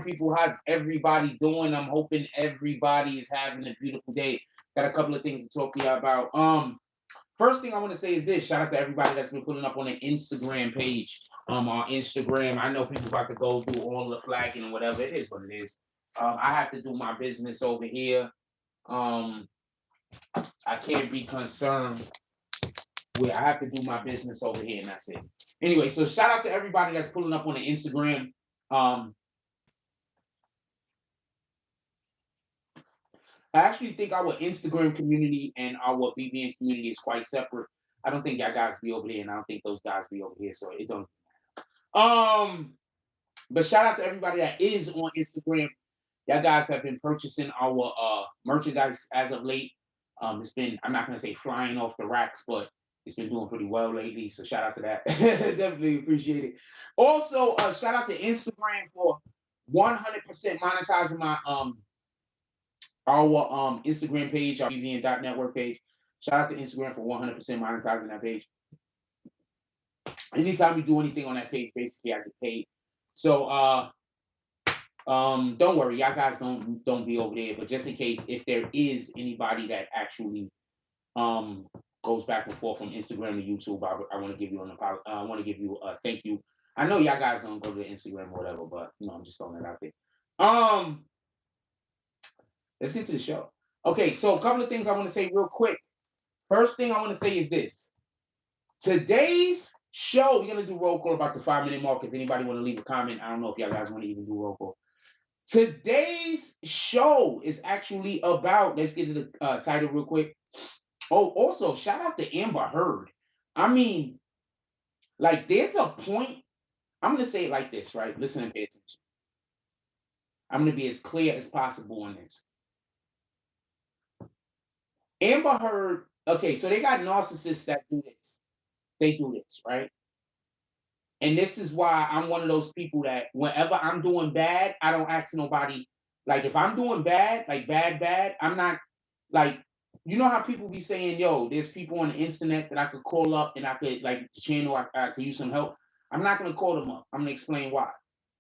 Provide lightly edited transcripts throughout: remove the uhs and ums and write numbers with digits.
people. How's everybody doing? I'm hoping everybody is having a beautiful day. Got a couple of things to talk to you about. First thing I want to say is this: shout out to everybody that's been putting up on the Instagram page. On Instagram, I know people about to go through all the flagging and whatever. It is what it is. I have to do my business over here. Um, I can't be concerned with. I have to do my business over here, and that's it. Anyway, so shout out to everybody that's pulling up on the Instagram. Um, I actually think our Instagram community and our BBN community is quite separate. I don't think y'all guys be over there, and I don't think those guys be over here, so it don't. Um, but shout out to everybody that is on Instagram. Y'all guys have been purchasing our merchandise as of late. It's been, I'm not gonna say flying off the racks, but it's been doing pretty well lately. So shout out to that. Definitely appreciate it. Also, shout out to Instagram for 100% monetizing my our Instagram page, our BBN.network page. Shout out to Instagram for 100% monetizing that page. Anytime we do anything on that page, basically I get paid. So don't worry, y'all guys don't be over there. But just in case, if there is anybody that actually goes back and forth from Instagram to YouTube, I want to give you I want to give you a thank you. I know y'all guys don't go to Instagram or whatever, but I'm just throwing that out there. Let's get to the show. Okay, so a couple of things I want to say real quick. First thing I want to say is this. Today's show, we're gonna do roll call about the 5-minute mark. If anybody want to leave a comment, I don't know if y'all guys want to even do roll call. Today's show is actually about, let's get to the title real quick. Oh, also, shout out to Amber Heard. I mean, like, there's a point, I'm going to say it like this, right? Listen and pay attention. I'm going to be as clear as possible on this. Amber Heard, okay, so they got narcissists that do this. They do this, right? And this is why I'm one of those people that whenever I'm doing bad, I don't ask nobody. Like, if I'm doing bad, like bad, I'm not, like, you know how people be saying, yo, there's people on the internet that I could call up and I could, like, channel, I could use some help. I'm not going to call them up. I'm going to explain why.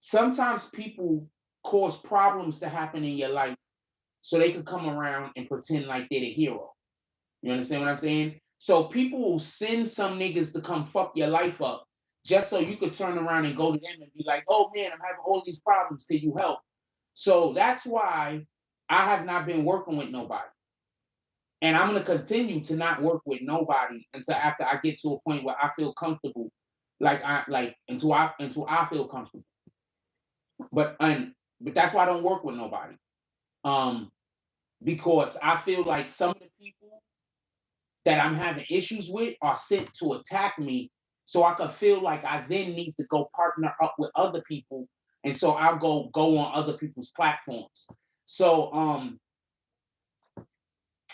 Sometimes people cause problems to happen in your life so they could come around and pretend like they're the hero. You understand what I'm saying? So people will send some niggas to come fuck your life up just so you could turn around and go to them and be like, oh man, I'm having all these problems. Can you help? So that's why I have not been working with nobody. And I'm going to continue to not work with nobody until after I get to a point where I feel comfortable. Until I feel comfortable. But that's why I don't work with nobody. Because I feel like some of the people that I'm having issues with are sent to attack me, so I could feel like I then need to go partner up with other people, and so I'll go on other people's platforms. So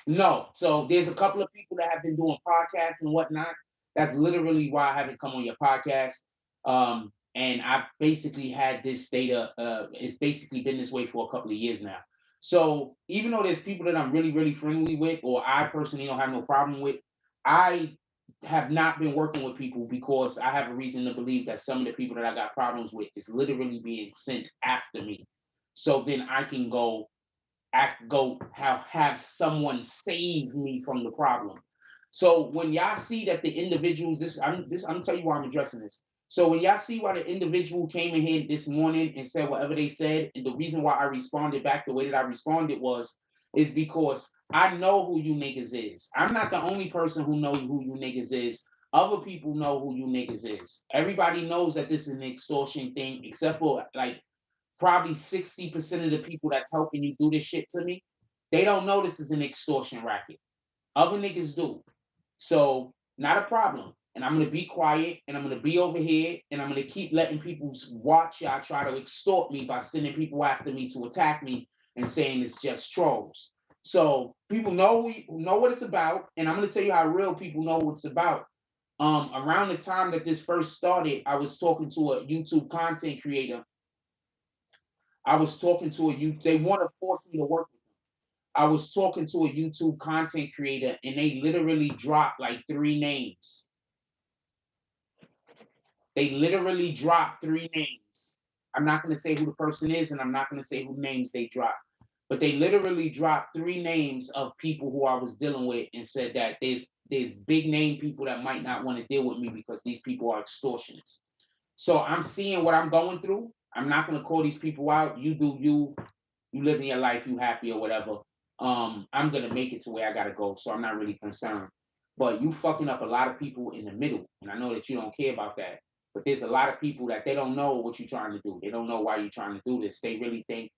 no, so there's a couple of people that have been doing podcasts and whatnot. That's literally why I haven't come on your podcast. And I've basically had this state of it's basically been this way for a couple of years now. So even though there's people that I'm really, really friendly with, or I personally don't have no problem with, I have not been working with people because I have a reason to believe that some of the people that I got problems with is literally being sent after me. So then I can have someone save me from the problem. So when y'all see that the individuals, I'm gonna tell you why I'm addressing this. So when y'all see why the individual came in here this morning and said whatever they said, and the reason why I responded back the way that I responded is because I know who you niggas is. I'm not the only person who knows who you niggas is. Other people know who you niggas is. Everybody knows that this is an extortion thing, except for like probably 60% of the people that's helping you do this shit to me. They don't know this is an extortion racket. Other niggas do. So, not a problem. And I'm going to be quiet and I'm going to be over here and I'm going to keep letting people watch y'all try to extort me by sending people after me to attack me and saying it's just trolls. So, people know what it's about. And I'm going to tell you how real people know what it's about. Around the time that this first started, I was talking to a YouTube content creator. They want to force me to work with them. I was talking to a YouTube content creator and they literally dropped like 3 names. They literally dropped 3 names. I'm not going to say who the person is, and I'm not going to say who names they drop. But they literally dropped 3 names of people who I was dealing with and said that there's big name people that might not want to deal with me because these people are extortionists. So I'm seeing what I'm going through. I'm not going to call these people out. You do you. You living your life. You happy or whatever. I'm going to make it to where I got to go. So I'm not really concerned. But you fucking up a lot of people in the middle. And I know that you don't care about that. But there's a lot of people that they don't know what you're trying to do. They don't know why you're trying to do this. They really think,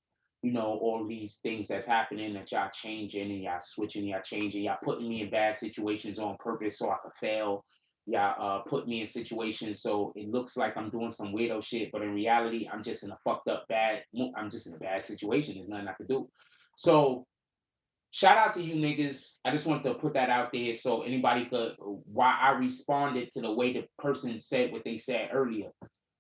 all these things that's happening that y'all changing and y'all switching, y'all changing, y'all putting me in bad situations on purpose so I could fail. Y'all put me in situations so it looks like I'm doing some weirdo shit, but in reality, I'm just in a fucked up I'm just in a bad situation. There's nothing I could do. So shout out to you niggas. I just wanted to put that out there so anybody could, why I responded to the way the person said what they said earlier.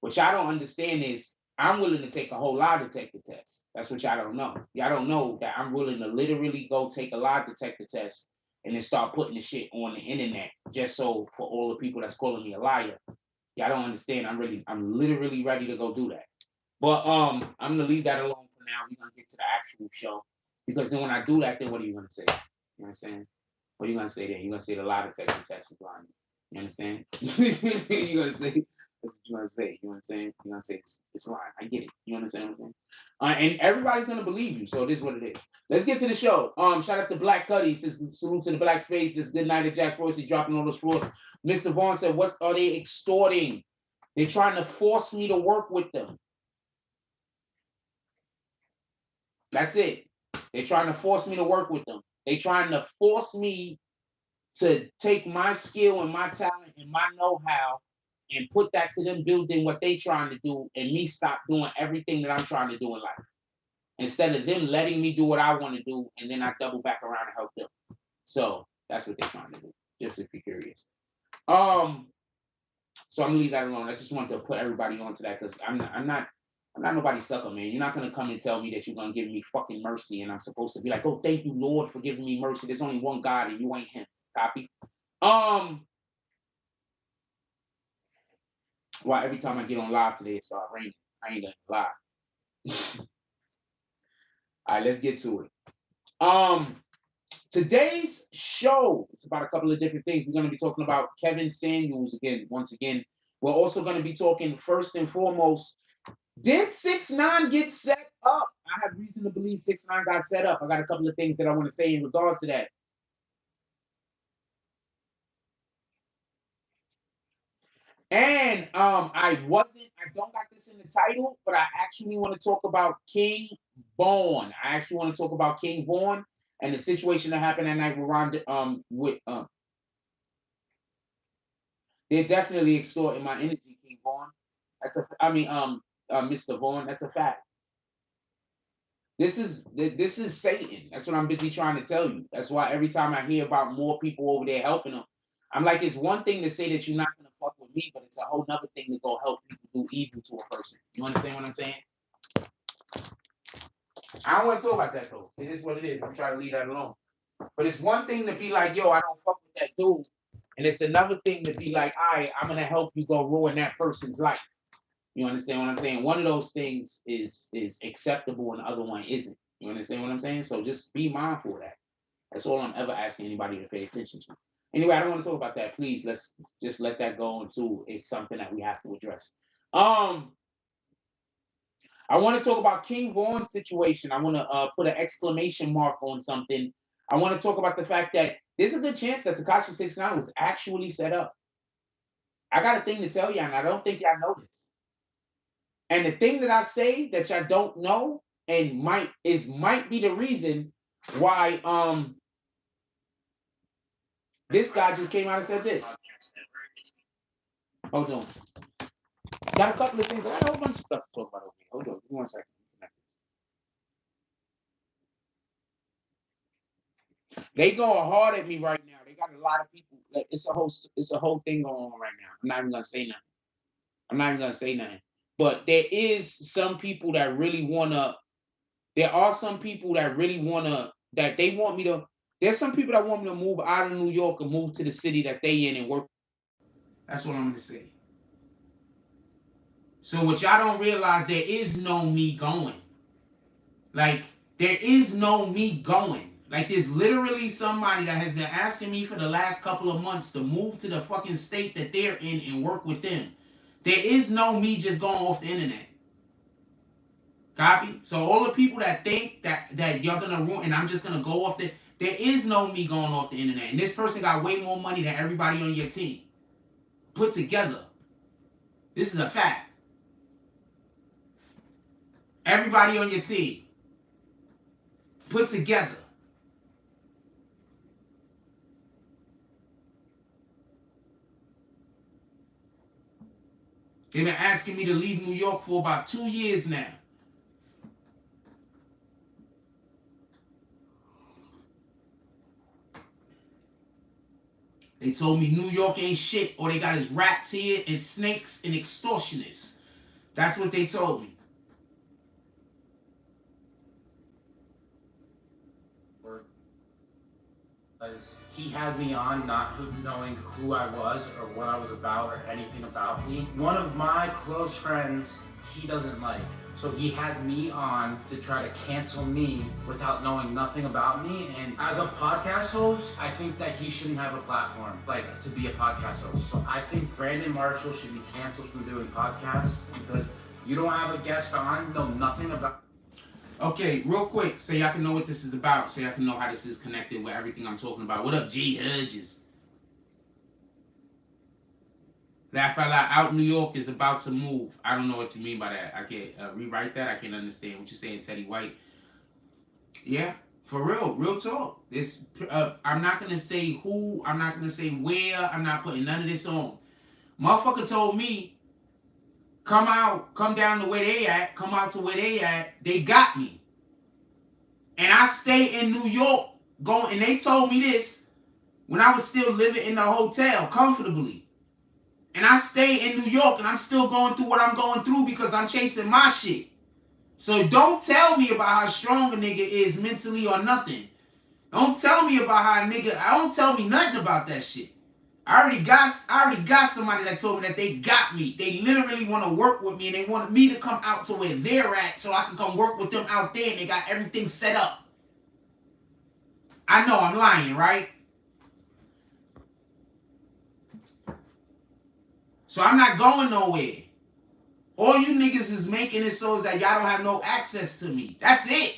What y'all don't understand is I'm willing to take a whole lie detector test. That's what y'all don't know. Y'all don't know that I'm willing to literally go take a lie detector test and then start putting the shit on the internet just so for all the people that's calling me a liar. Y'all don't understand. I'm literally ready to go do that. But I'm gonna leave that alone for now. We're gonna get to the actual show. Because then when I do that, then what are you gonna say? You know what I'm saying? What are you gonna say then? You're gonna say the lie detector test is lying. You understand? You're gonna say that's what you're gonna say. You know what I'm saying? You're gonna say it's lying. I get it. You understand what I'm saying? And everybody's gonna believe you, so it is what it is. Let's get to the show. Shout out to Black Cuddy. Says salute to the Black Space. This good night to Jack Frost. He's dropping all those floors. Mr. Vaughn said, what are they extorting? They're trying to force me to work with them. That's it. They're trying to force me to work with them. They're trying to force me to take my skill and my talent and my know-how and put that to them building what they trying to do and me stop doing everything that I'm trying to do in life. Instead of them letting me do what I want to do and then I double back around and help them. So that's what they're trying to do, just if you're curious. So I'm gonna leave that alone. I just wanted to put everybody onto that because I'm not nobody's sucker, man. You're not gonna come and tell me that you're gonna give me fucking mercy and I'm supposed to be like, oh, thank you, Lord, for giving me mercy. There's only one God and you ain't him. Copy? Well, every time I get on live today, it starts raining. I ain't gonna lie. All right, let's get to it. Today's show, it's about a couple of different things. We're going to be talking about Kevin Samuels again, once again. We're also going to be talking first and foremost, did 6ix9ine get set up? I have reason to believe 6ix9ine got set up. I got a couple of things that I want to say in regards to that. And I don't got this in the title, but I actually want to talk about King Vaughn. I actually want to talk about King Vaughn and the situation that happened that night with they're definitely extorting my energy, King Vaughn. Mr. Vaughn, that's a fact. This is Satan. That's what I'm busy trying to tell you. That's why every time I hear about more people over there helping them, I'm like, it's one thing to say that you're not gonna fuck with me, but it's a whole nother thing to go help people do evil to a person. You understand what I'm saying? I don't want to talk about that though. It is what it is. I'm trying to leave that alone. But it's one thing to be like, yo, I don't fuck with that dude. And it's another thing to be like, all right, I'm gonna help you go ruin that person's life. You understand what I'm saying? One of those things is acceptable and the other one isn't. You understand what I'm saying? So just be mindful of that. That's all I'm ever asking anybody to pay attention to. Anyway, I don't want to talk about that. Please, let's just let that go into it's something that we have to address. I want to talk about King Vaughn's situation. I want to put an exclamation mark on something. I want to talk about the fact that there's a good chance that Tekashi 6ix9ine was actually set up. I got a thing to tell you, and I don't think y'all know this. And the thing that I say that y'all don't know and might be the reason why this guy just came out and said this. Hold on. Got a couple of things. I got a whole bunch of stuff to talk about over here. Hold on. Give me 1 second. They going hard at me right now. They got a lot of people. Like it's a whole thing going on right now. I'm not even gonna say nothing. But there is some people that really wanna. There are some people that really wanna. That they want me to. There's some people that want me to move out of New York and move to the city that they in and work. That's what I'm gonna say. So what y'all don't realize, there is no me going. Like, there is no me going. Like, there's literally somebody that has been asking me for the last couple of months to move to the fucking state that they're in and work with them. There is no me just going off the internet. Copy? So all the people that think that you're gonna ruin and I'm just gonna go off there is no me going off the internet. And this person got way more money than everybody on your team put together. This is a fact. Everybody on your team put together. They've been asking me to leave New York for about 2 years now. They told me New York ain't shit. All they got is rats here and snakes and extortionists. That's what they told me. Because he had me on not knowing who I was or what I was about or anything about me. One of my close friends he doesn't like. So he had me on to try to cancel me without knowing nothing about me. And as a podcast host, I think that he shouldn't have a platform, like, to be a podcast host. So I think Brandon Marshall should be canceled from doing podcasts because you don't have a guest on, know nothing about. Okay, real quick, so y'all can know what this is about, so y'all can know how this is connected with everything I'm talking about. What up, G Hudges? That fella out New York is about to move. I don't know what you mean by that. I can't rewrite that. I can't understand what you're saying, Teddy White. Yeah, for real talk. This I'm not gonna say who. I'm not gonna say where. I'm not putting none of this on. Motherfucker told me, come down to where they at. Come out to where they at. They got me, and I stay in New York. And they told me this when I was still living in the hotel comfortably. And I stay in New York and I'm still going through what I'm going through because I'm chasing my shit. So don't tell me about how strong a nigga is mentally or nothing. Don't tell me about how a nigga, don't tell me nothing about that shit. I already got somebody that told me that they got me. They literally want to work with me and they wanted me to come out to where they're at so I can come work with them out there and they got everything set up. I know I'm lying, right? So I'm not going nowhere. All you niggas is making it so that y'all don't have no access to me. That's it.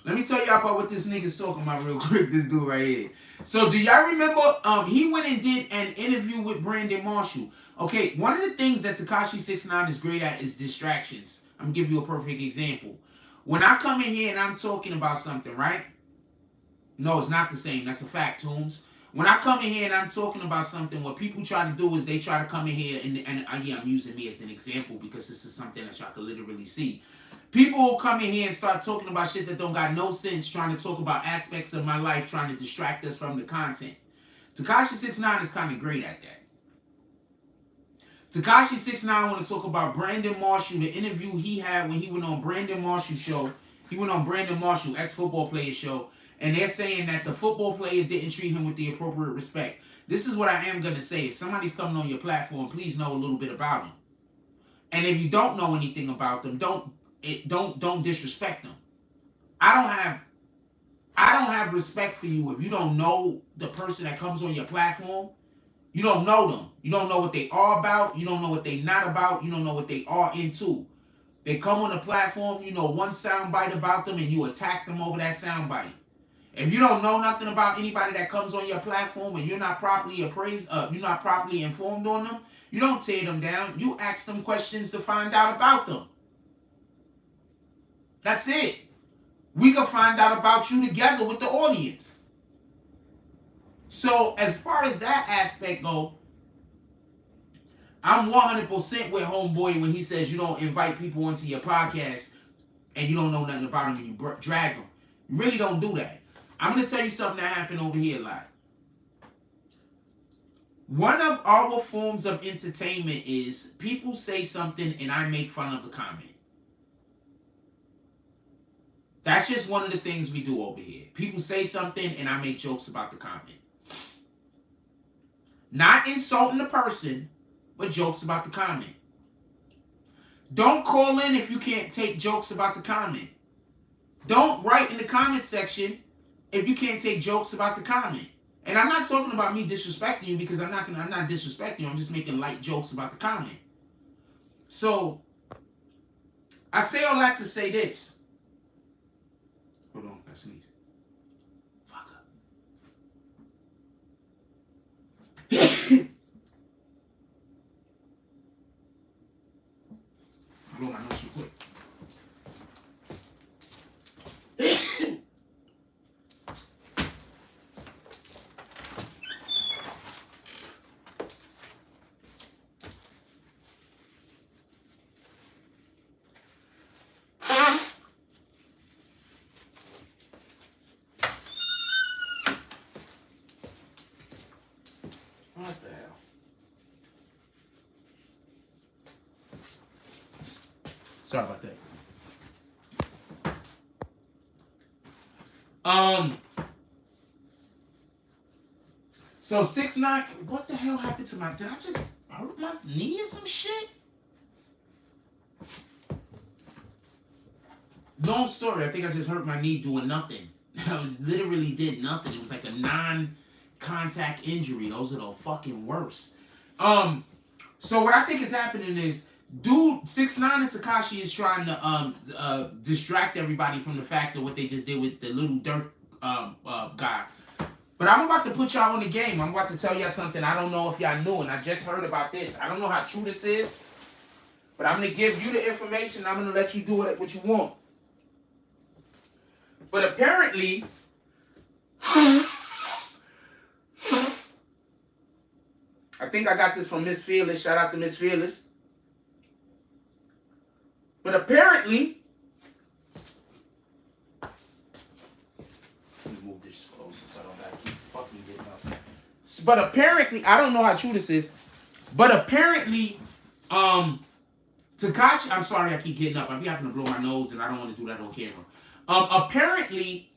Let me tell y'all about what this nigga's talking about real quick. This dude right here. So do y'all remember? He went and did an interview with Brandon Marshall. Okay, one of the things that Tekashi 6ix9ine is great at is distractions. I'm gonna give you a perfect example. When I come in here and I'm talking about something, right? No, it's not the same. That's a fact, Toombs. When I come in here and I'm talking about something, what people try to do is they try to come in here and yeah, I'm using me as an example because this is something that y'all can literally see. People will come in here and start talking about shit that don't got no sense, trying to talk about aspects of my life, trying to distract us from the content. Tekashi 6ix9ine is kind of great at that. Tekashi 6ix9ine want to talk about Brandon Marshall, the interview he had when he went on Brandon Marshall show. He went on Brandon Marshall, ex-football player show, and they're saying that the football player didn't treat him with the appropriate respect. This is what I am going to say. If somebody's coming on your platform, please know a little bit about them. And if you don't know anything about them, don't disrespect them. I don't have respect for you if you don't know the person that comes on your platform. You don't know them. You don't know what they are about. You don't know what they not about. You don't know what they are into. They come on the platform, you know one soundbite about them, and you attack them over that soundbite. If you don't know nothing about anybody that comes on your platform and you're not properly you're not properly informed on them, you don't tear them down. You ask them questions to find out about them. That's it. We can find out about you together with the audience. So as far as that aspect go, I'm 100% with homeboy when he says you don't invite people into your podcast and you don't know nothing about them and you drag them. You really don't do that. I'm going to tell you something that happened over here a lot. One of our forms of entertainment is people say something and I make fun of the comment. That's just one of the things we do over here. People say something and I make jokes about the comment. Not insulting the person, but jokes about the comment. Don't call in if you can't take jokes about the comment. Don't write in the comment section if you can't take jokes about the comment. And I'm not talking about me disrespecting you, because I'm not disrespecting you. I'm just making light jokes about the comment. So I say all that to say this. Hold on, I sneeze. Fuck up. Blow my nose real quick. What the hell? Sorry about that. So 6ix9ine, what the hell happened to my? Did I just hurt my knee or some shit? Long story. I think I just hurt my knee doing nothing. I literally did nothing. It was like a non-contact injury. Those are the fucking worst. So what I think is happening is, dude, 6ix9ine and Tekashi is trying to distract everybody from the fact of what they just did with the little Dirk guy. But I'm about to put y'all on the game. I'm about to tell y'all something I don't know if y'all knew, and I just heard about this. I don't know how true this is, but I'm gonna give you the information. I'm gonna let you do what you want. But apparently, I think I got this from Miss Fearless. Shout out to Miss Fearless. But apparently, let me move this closer so I don't gotta keep fucking getting up. But apparently, I don't know how true this is, but apparently, Tekashi, I'm sorry I keep getting up. I be having to blow my nose, and I don't want to do that on camera. Apparently,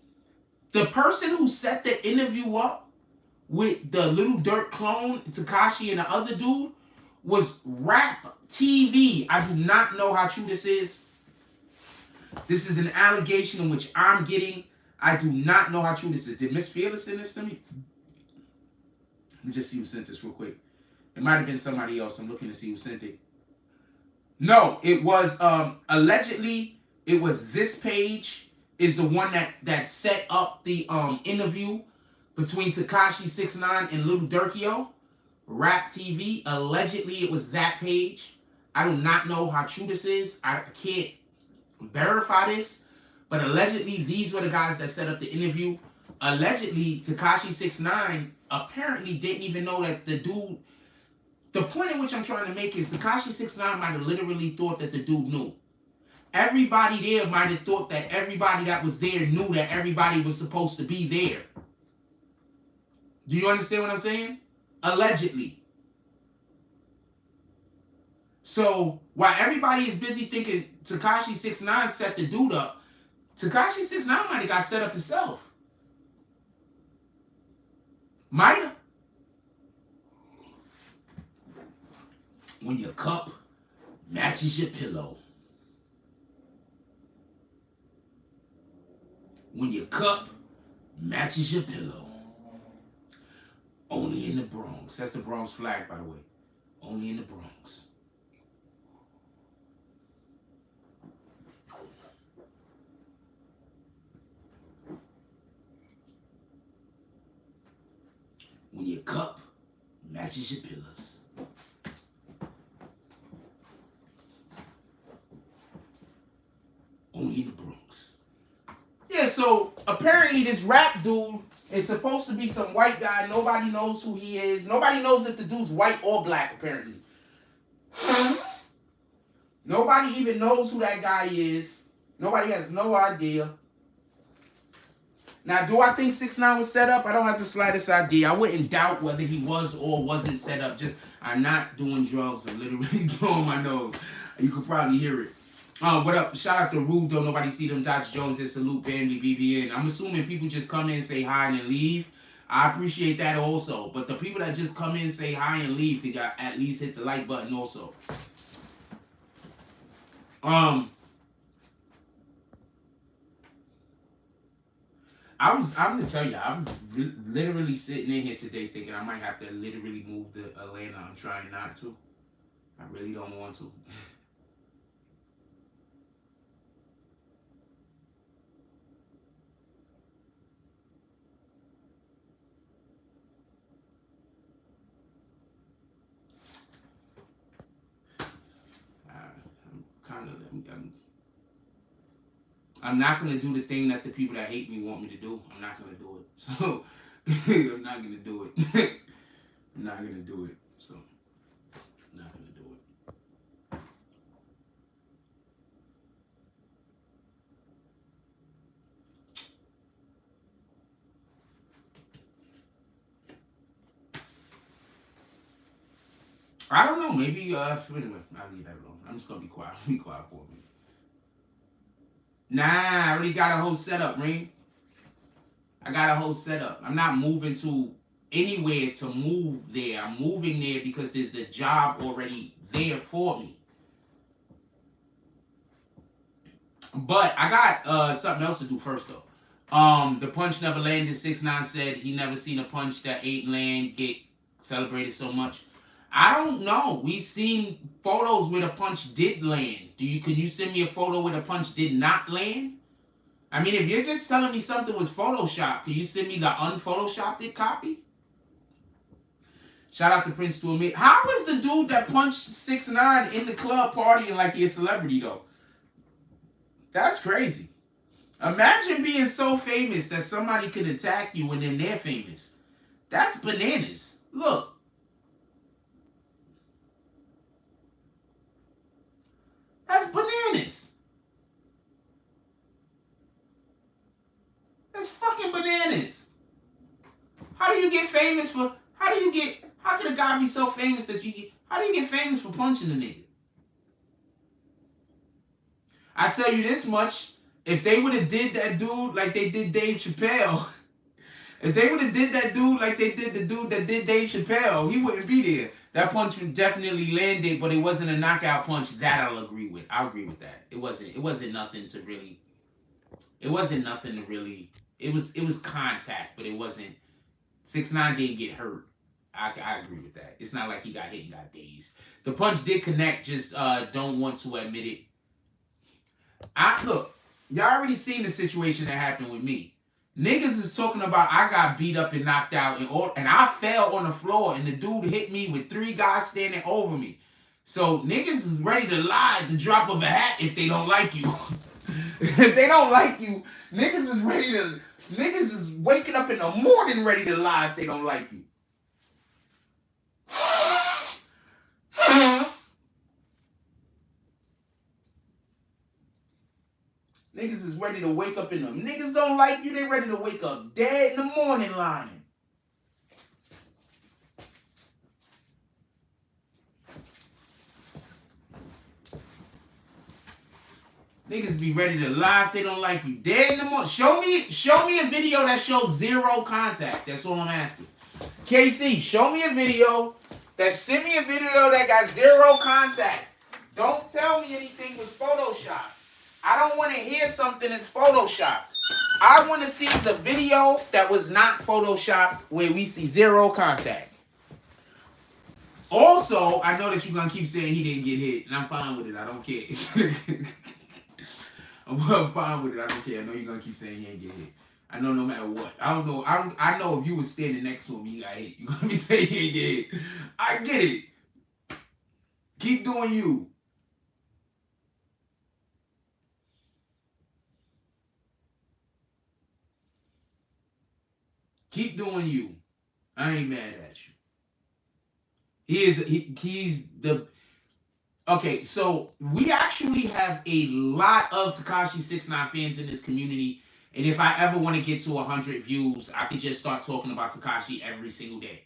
the person who set the interview up with the Little Dirt clone, Tekashi, and the other dude was Rap TV. I do not know how true this is. This is an allegation in which I'm getting. I do not know how true this is. Did Miss Fearless send this to me? Let me just see who sent this real quick. It might have been somebody else. I'm looking to see who sent it. No, it was allegedly, it was this page is the one that set up the interview between Tekashi 6ix9ine and Little Durkio. Rap TV. Allegedly, it was that page. I do not know how true this is. I can't verify this, but allegedly, these were the guys that set up the interview. Allegedly, Tekashi 6ix9ine apparently didn't even know that the dude. The point in which I'm trying to make is Tekashi 6ix9ine might have literally thought that the dude knew. Everybody there might have thought that everybody that was there knew that everybody was supposed to be there. Do you understand what I'm saying? Allegedly. So while everybody is busy thinking Tekashi 6ix9ine set the dude up, Tekashi 6ix9ine might have got set up himself. Might have. When your cup matches your pillow. When your cup matches your pillow. Only in the Bronx. That's the Bronx flag, by the way. Only in the Bronx. When your cup matches your pillows. Only in the Bronx. Yeah, so apparently this rap dude is supposed to be some white guy. Nobody knows who he is. Nobody knows if the dude's white or black, apparently. Nobody even knows who that guy is. Nobody has no idea. Now, do I think 6ix9ine was set up? I don't have the slightest idea. I wouldn't doubt whether he was or wasn't set up. Just, I'm not doing drugs. I'm literally blowing my nose. You could probably hear it. What up? Shout out to Rude, though. Nobody see them. Dodge Jones and salute Bambi BBN. I'm assuming people just come in, say hi, and then leave. I appreciate that also. But the people that just come in, say hi, and leave, they got at least hit the like button also. I'm gonna tell you, I'm literally sitting in here today thinking I might have to literally move to Atlanta. I'm trying not to. I really don't want to. I'm kind of. I'm not gonna do the thing that the people that hate me want me to do. I'm not gonna do it. So I'm not gonna do it. I'm not gonna do it. So I'm not gonna do it. I don't know. Maybe anyway, I'll leave that alone. I'm just gonna be quiet. Be quiet for a minute. Nah, I already got a whole setup, Ring. I got a whole setup. I'm not moving to anywhere to move there. I'm moving there because there's a job already there for me. But I got something else to do first though. The punch never landed. 6ix9ine said he never seen a punch that ain't land get celebrated so much. I don't know. We've seen photos where the punch did land. Can you send me a photo where the punch did not land? I mean, if you're just telling me something was photoshopped, can you send me the unphotoshopped it copy? Shout out to Prince to admit. How is the dude that punched 6ix9ine in the club partying like he's a celebrity though? That's crazy. Imagine being so famous that somebody could attack you and then they're famous. That's bananas. Look, that's bananas. That's fucking bananas. How do you get famous for? How do you get? How can a guy be so famous that you get? How do you get famous for punching a nigga? I tell you this much: if they would have did that dude like they did Dave Chappelle, if they would have did that dude like they did the dude that did Dave Chappelle, he wouldn't be there. That punch definitely landed, but it wasn't a knockout punch. That I'll agree with. I'll agree with that. It wasn't. It wasn't nothing to really. It wasn't nothing to really. It was. It was contact, but it wasn't. 6ix9ine didn't get hurt. I agree with that. It's not like he got hit and got dazed. The punch did connect. Just don't want to admit it. I look. Y'all already seen the situation that happened with me. Niggas is talking about I got beat up and knocked out and I fell on the floor and the dude hit me with 3 guys standing over me. So niggas is ready to lie at the drop of a hat if they don't like you. If they don't like you, niggas is ready to niggas is waking up in the morning ready to lie if they don't like you. Niggas is ready to wake up in them. Niggas don't like you, they ready to wake up dead in the morning lying. Niggas be ready to lie if they don't like you. Dead in the morning. Show me a video that shows 0 contact. That's all I'm asking. KC, show me a video send me a video that got 0 contact. Don't tell me anything was photoshopped. I don't want to hear something that's photoshopped. I want to see the video that was not photoshopped where we see 0 contact. Also, I know that you're going to keep saying he didn't get hit, and I'm fine with it. I don't care. I'm fine with it. I don't care. I know you're going to keep saying he ain't get hit. I know no matter what. I don't know. I know if you was standing next to him, he got hit. You're going to be saying he ain't get hit. I get it. Keep doing you. Keep doing you. I ain't mad at you. He's the okay. So we actually have a lot of Tekashi 6ix9ine fans in this community, and if I ever want to get to 100 views, I could just start talking about Tekashi every single day,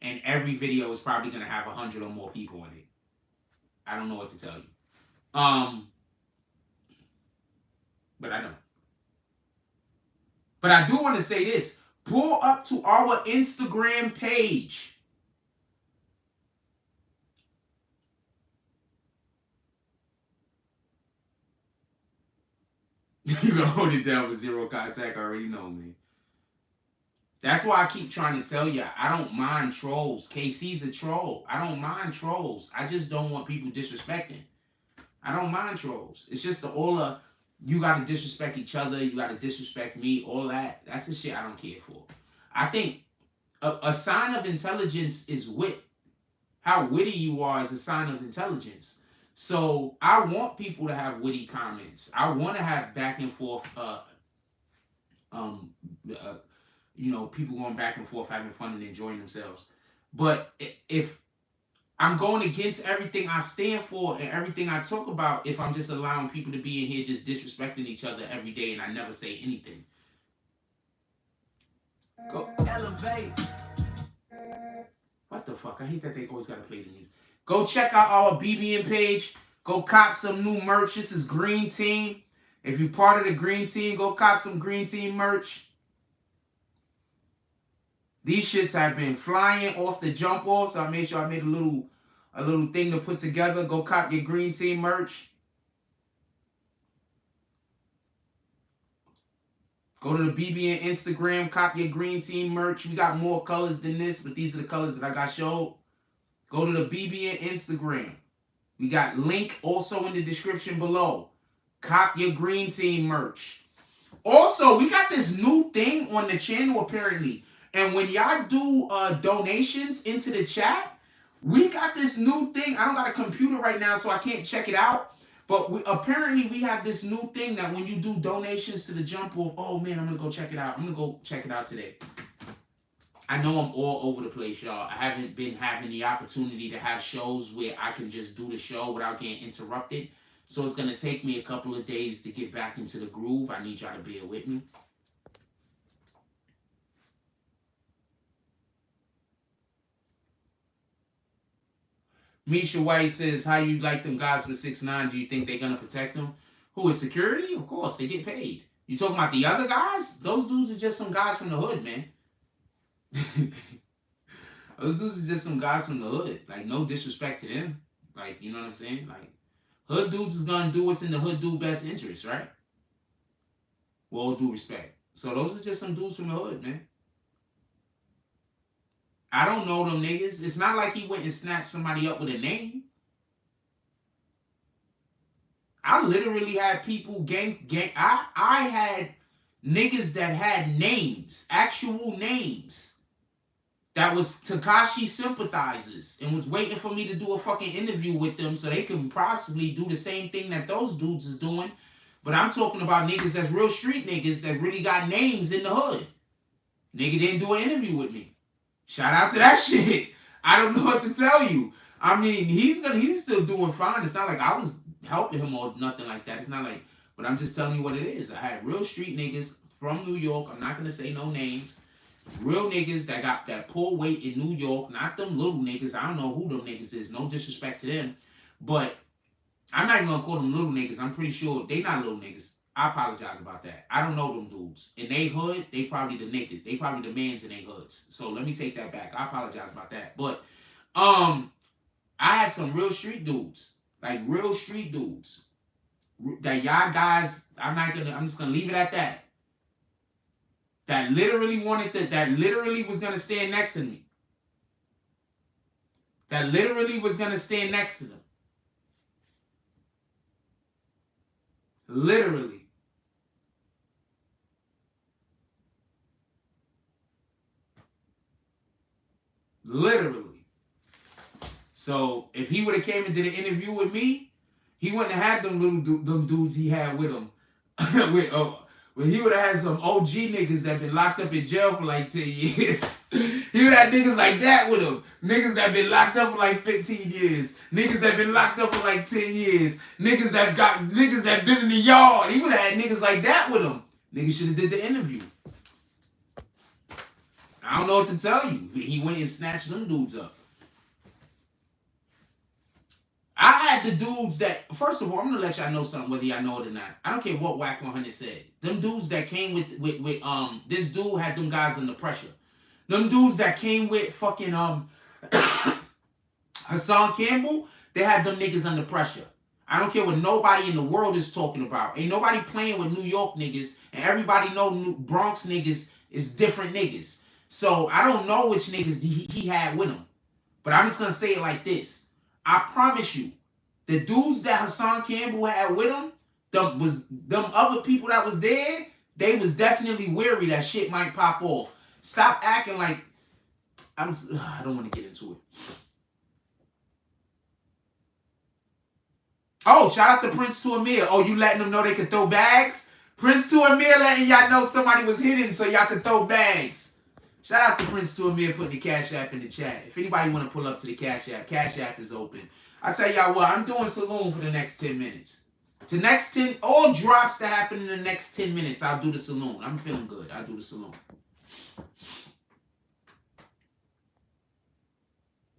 and every video is probably gonna have 100 or more people in it. I don't know what to tell you. But I don't. But I do want to say this. Pull up to our Instagram page. You're gonna hold it down with zero contact. I already know, man. That's why I keep trying to tell you, I don't mind trolls. KC's a troll. I don't mind trolls. I just don't want people disrespecting. I don't mind trolls. It's just you gotta disrespect each other, you gotta disrespect me, all that. That's the shit I don't care for. I think a sign of intelligence is wit. How witty you are is a sign of intelligence. So I want people to have witty comments. I want to have back and forth, um, uh, people going back and forth, having fun and enjoying themselves. But if I'm going against everything I stand for and everything I talk about, if I'm just allowing people to be in here just disrespecting each other every day and I never say anything. Go elevate. What the fuck? I hate that they always gotta play the music. Go check out our BBN page. Go cop some new merch. This is Green Team. If you're part of the Green Team, go cop some Green Team merch. These shits have been flying off the jump off, so I made sure I made a little thing to put together. Go cop your Green Team merch. Go to the BBN Instagram, cop your Green Team merch. We got more colors than this, but these are the colors that I got showed. Go to the BBN Instagram. We got link also in the description below. Cop your Green Team merch. Also, we got this new thing on the channel apparently. And when y'all do donations into the chat, we got this new thing. I don't got a computer right now, so I can't check it out. But apparently we have this new thing that when you do donations to the jump off, oh man, I'm going to go check it out. I'm going to go check it out today. I know I'm all over the place, y'all. I haven't been having the opportunity to have shows where I can just do the show without getting interrupted. So it's going to take me a couple of days to get back into the groove. I need y'all to bear with me. Misha White says, how you like them guys for 6ix9ine? Do you think they're going to protect them? Who is security? Of course, they get paid. You talking about the other guys? Those dudes are just some guys from the hood, man. Those dudes are just some guys from the hood. Like, no disrespect to them. Like, you know what I'm saying? Like, hood dudes is going to do what's in the hood dude best interest, right? With all due respect. So those are just some dudes from the hood, man. I don't know them niggas. It's not like he went and snatched somebody up with a name. I literally had people I had niggas that had names, actual names, that was Tekashi sympathizers and was waiting for me to do a fucking interview with them so they could possibly do the same thing that those dudes is doing. But I'm talking about niggas that's real street niggas that really got names in the hood. Nigga didn't do an interview with me. Shout out to that shit. I don't know what to tell you. I mean, he's still doing fine. It's not like I was helping him or nothing like that. It's not like, but I'm just telling you what it is. I had real street niggas from New York. I'm not gonna say no names. Real niggas that got that pull weight in New York, not them little niggas. I don't know who them niggas is. No disrespect to them, but I'm not even gonna call them little niggas. I'm pretty sure they not little niggas. I apologize about that. I don't know them dudes. In they hood, they probably the niggas. They probably the mans in they hoods. So let me take that back. I apologize about that. But I had some real street dudes. Like real street dudes. That y'all guys, I'm just gonna leave it at that. That literally was gonna stand next to me. That literally was gonna stand next to them. Literally. Literally. So if he would have came into the interview with me, he wouldn't have had them dudes he had with him. Well, he would have had some OG niggas that been locked up in jail for like 10 years. He would have had niggas like that with him. Niggas that been locked up for like 15 years. Niggas that been locked up for like 10 years. Niggas that been in the yard. He would have had niggas like that with him. Niggas should have did the interview. I don't know what to tell you. He went and snatched them dudes up. I had the dudes that, first of all, I'm gonna let y'all know something, whether y'all know it or not. I don't care what Whack 100 said. Them dudes that came with this dude had them guys under pressure. Them dudes that came with fucking Hassan Campbell, they had them niggas under pressure. I don't care what nobody in the world is talking about. Ain't nobody playing with New York niggas, and everybody know Bronx niggas is different niggas. So I don't know which niggas he had with him. But I'm just gonna say it like this. I promise you, the dudes that Hassan Campbell had with him, them other people that was there, they was definitely weary that shit might pop off. Stop acting like I don't want to get into it. Oh, shout out to Prince to Amir. Oh, you letting them know they could throw bags? Prince to Amir letting y'all know somebody was hidden so y'all could throw bags. Shout out to Prince to Amir putting the Cash App in the chat. If anybody want to pull up to the Cash App is open. I tell y'all what, I'm doing Saloon for the next 10 minutes. The next 10, all drops that happen in the next 10 minutes, I'll do the Saloon. I'm feeling good. I'll do the Saloon.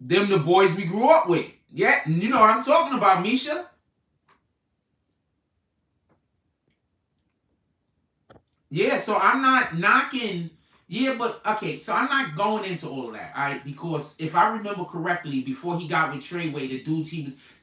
Them the boys we grew up with. Yeah, you know what I'm talking about, Misha. Yeah, so I'm not knocking. Yeah, but okay, so I'm not going into all of that, all right? Because if I remember correctly, before he got with Treyway, the dudes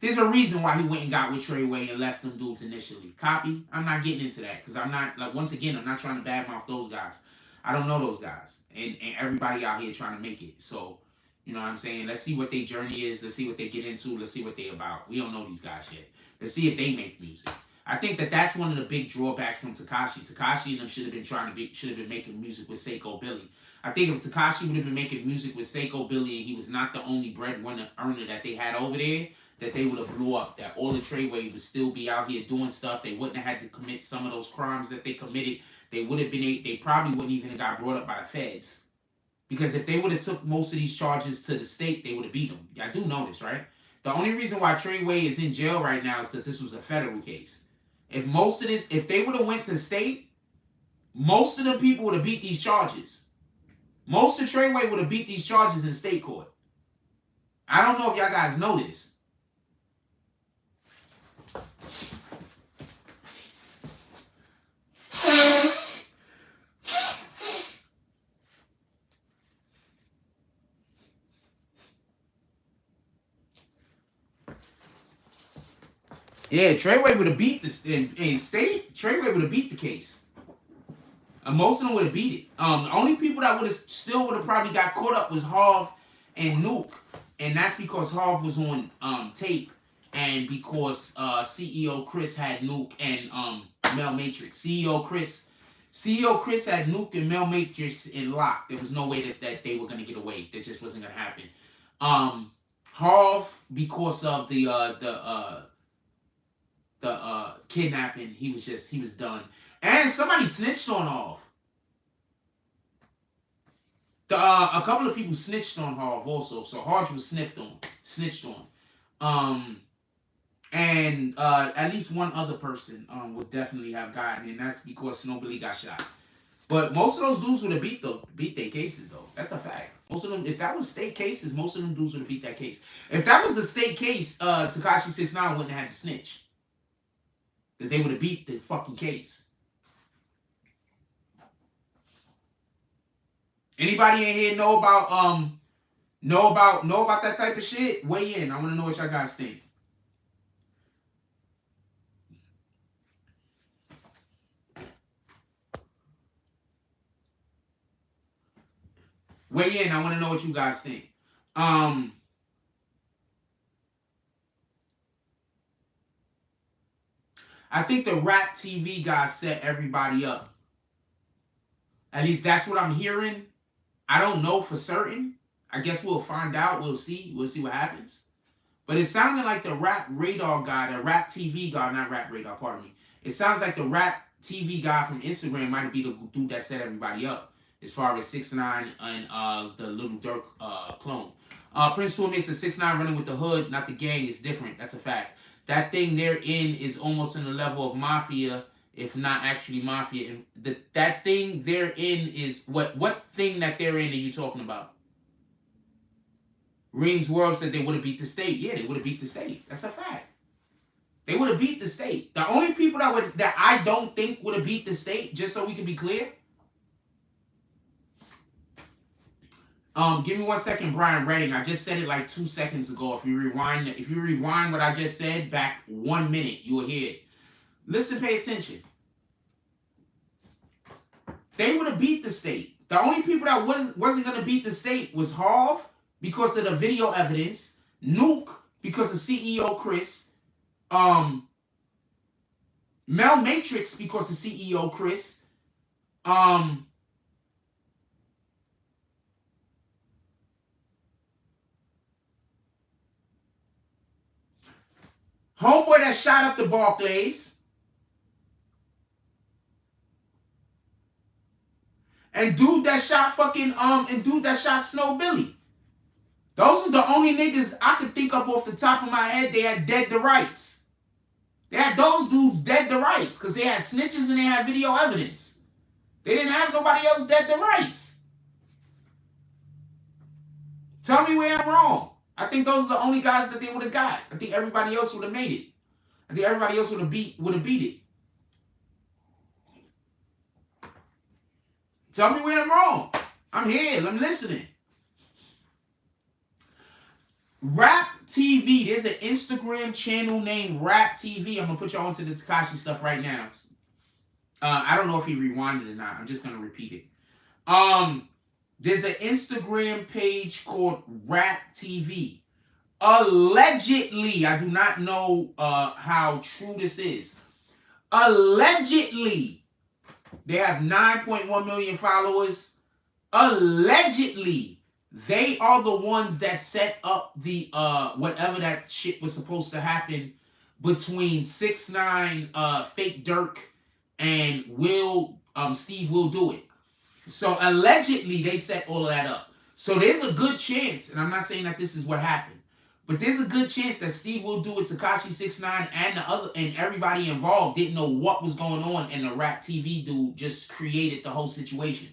there's a reason why he went and got with Treyway and left them dudes initially. Copy? I'm not getting into that because I'm not, like, once again, I'm not trying to badmouth those guys. I don't know those guys, and everybody out here trying to make it. So, you know what I'm saying? Let's see what their journey is. Let's see what they get into. Let's see what they about. We don't know these guys yet. Let's see if they make music. I think that's one of the big drawbacks from Tekashi. Tekashi and them should have been making music with Seiko Billy. I think if Tekashi would have been making music with Seiko Billy and he was not the only breadwinner earner that they had over there, that they would have blew up. That all the Treyway would still be out here doing stuff. They wouldn't have had to commit some of those crimes that they committed. They would have been. They probably wouldn't even have got brought up by the feds. Because if they would have took most of these charges to the state, they would have beat them. I do know this, right? The only reason why Treyway is in jail right now is because this was a federal case. If they would have went to state, most of the people would have beat these charges. Most of Treyway would have beat these charges in state court. I don't know if y'all guys know this. Yeah, Treyway would have beat this in state. Treyway would have beat the case. And most of them would have beat it. The only people that would have probably got caught up was Harv and Nuke, and that's because Harv was on tape, and because CEO Chris had Nuke and Mel Matrix. CEO Chris had Nuke and Mel Matrix in lock. There was no way that they were gonna get away. That just wasn't gonna happen. Harv, because of the kidnapping, he was done. And somebody snitched on Harv. A couple of people snitched on Harv also, so Harv was snitched on. And at least one other person would definitely have gotten, and that's because Snowbilly got shot. But most of those dudes would have beat their cases though. That's a fact. Most of them, if that was state cases, most of them dudes would have beat that case. If that was a state case, Tekashi 6ix9ine wouldn't have had to snitch. Because they would have beat the fucking case. Anybody in here know about that type of shit? Weigh in. I want to know what y'all guys think. Weigh in. I want to know what you guys think. I think the Rap TV guys set everybody up. At least that's what I'm hearing. I don't know for certain. I guess we'll find out. We'll see. We'll see what happens. But it sounded like the Rap Radar guy, the Rap TV guy, not Rap Radar, pardon me. It sounds like the Rap TV guy from Instagram might be the dude that set everybody up. As far as 6ix9ine and the Little Durk clone. Prince Tourmix says 6ix9ine running with the hood, not the gang, is different. That's a fact. That thing they're in is almost in the level of mafia, if not actually mafia. And that thing they're in is what thing that they're in are you talking about? Reams World said they would have beat the state. Yeah, they would have beat the state. That's a fact. They would have beat the state. The only people that I don't think would have beat the state, just so we can be clear. Give me 1 second, Brian Redding. I just said it like 2 seconds ago. If you rewind what I just said back 1 minute, you will hear it. Listen, pay attention. They would have beat the state. The only people that wasn't going to beat the state was Harv because of the video evidence, Nuke because of CEO Chris, Mel Matrix because of CEO Chris, homeboy that shot up the Barclays, and dude that shot Snow Billy. Those are the only niggas I could think of off the top of my head. They had dead to rights. They had those dudes dead to rights because they had snitches and they had video evidence. They didn't have nobody else dead to rights. Tell me where I'm wrong. I think those are the only guys that they would have got. I think everybody else would have made it. I think everybody else would have beat it. Tell me where I'm wrong. I'm here. I'm listening. Rap TV. There's an Instagram channel named Rap TV. I'm gonna put you on to the Tekashi stuff right now. I don't know if he rewinded or not. I'm just gonna repeat it. There's an Instagram page called Rap TV. Allegedly, I do not know how true this is. Allegedly, they have 9.1 million followers. Allegedly, they are the ones that set up the whatever that shit was supposed to happen between 6ix9ine, Fake Dirk, and Steve Will Do It. So allegedly they set all of that up. So there's a good chance, and I'm not saying that this is what happened, but there's a good chance that Steve Will Do It, Tekashi 6ix9ine, and everybody involved didn't know what was going on, and the Rap TV dude just created the whole situation.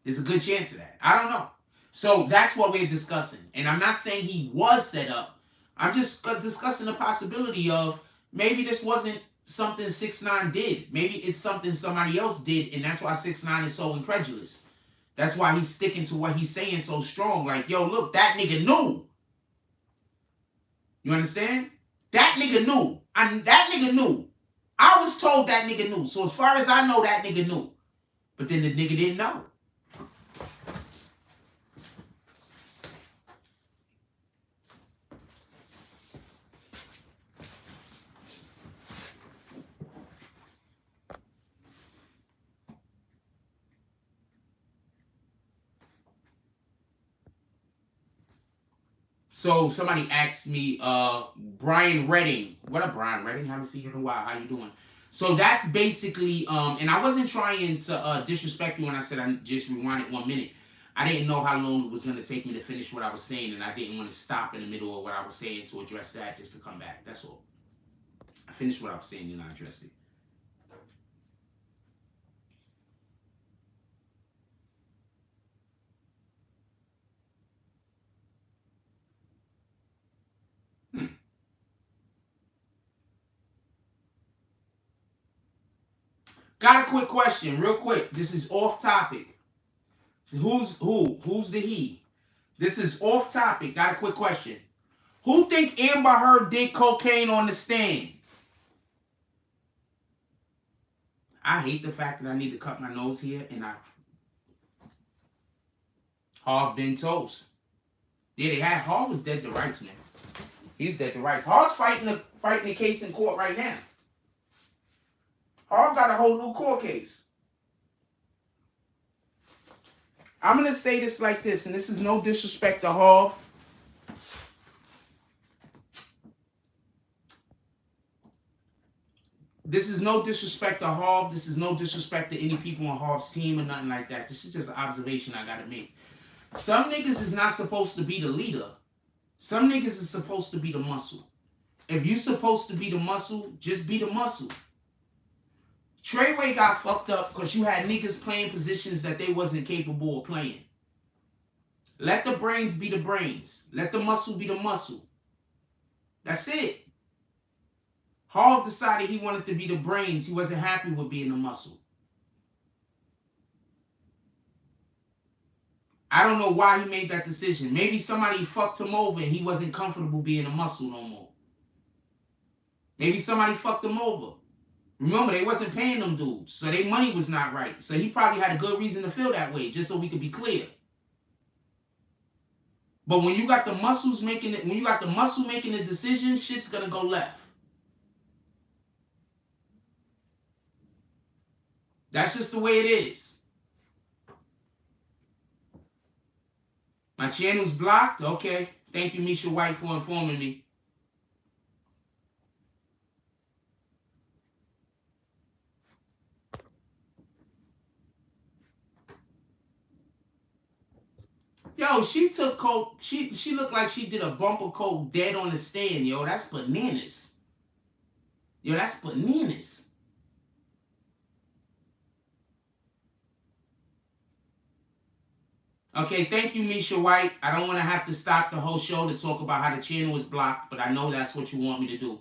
There's a good chance of that. I don't know. So that's what we're discussing. And I'm not saying he was set up. I'm just discussing the possibility of maybe this wasn't something 6ix9ine did. Maybe it's something somebody else did, and that's why 6ix9ine is so incredulous. That's why he's sticking to what he's saying so strong. Like, yo, look, that nigga knew. You understand? That nigga knew. That nigga knew. I was told that nigga knew. So as far as I know, that nigga knew. But then the nigga didn't know. So somebody asked me, Brian Redding. What up, Brian Redding? Haven't seen you in a while. How you doing? So that's basically, and I wasn't trying to disrespect you when I said I just rewinded 1 minute. I didn't know how long it was going to take me to finish what I was saying, and I didn't want to stop in the middle of what I was saying to address that just to come back. That's all. I finished what I was saying and I addressed it. Got a quick question, real quick. This is off topic. Who's the he? This is off topic. Got a quick question. Who think Amber Heard did cocaine on the stand? I hate the fact that I need to cut my nose here, and Harv been toast. Yeah, Harv was dead to rights, man. He's dead to rights. Harv's fighting the case in court right now. Harv got a whole new court case. I'm gonna say this like this, and this is no disrespect to Harv. This is no disrespect to Harv. This is no disrespect to any people on Harv's team or nothing like that. This is just an observation I gotta make. Some niggas is not supposed to be the leader. Some niggas is supposed to be the muscle. If you supposed to be the muscle, just be the muscle. Treyway got fucked up because you had niggas playing positions that they wasn't capable of playing. Let the brains be the brains. Let the muscle be the muscle. That's it. Hall decided he wanted to be the brains. He wasn't happy with being the muscle. I don't know why he made that decision. Maybe somebody fucked him over and he wasn't comfortable being a muscle no more. Maybe somebody fucked him over. Remember, they wasn't paying them dudes, so their money was not right. So he probably had a good reason to feel that way, just so we could be clear. But when you got the muscles making it, when you got the muscle making the decision, shit's gonna go left. That's just the way it is. My channel's blocked? Okay. Thank you, Misha White, for informing me. Yo, she took coke. She looked like she did a bumper coke dead on the stand, yo. That's bananas. Yo, that's bananas. Okay, thank you, Misha White. I don't want to have to stop the whole show to talk about how the channel is blocked, but I know that's what you want me to do.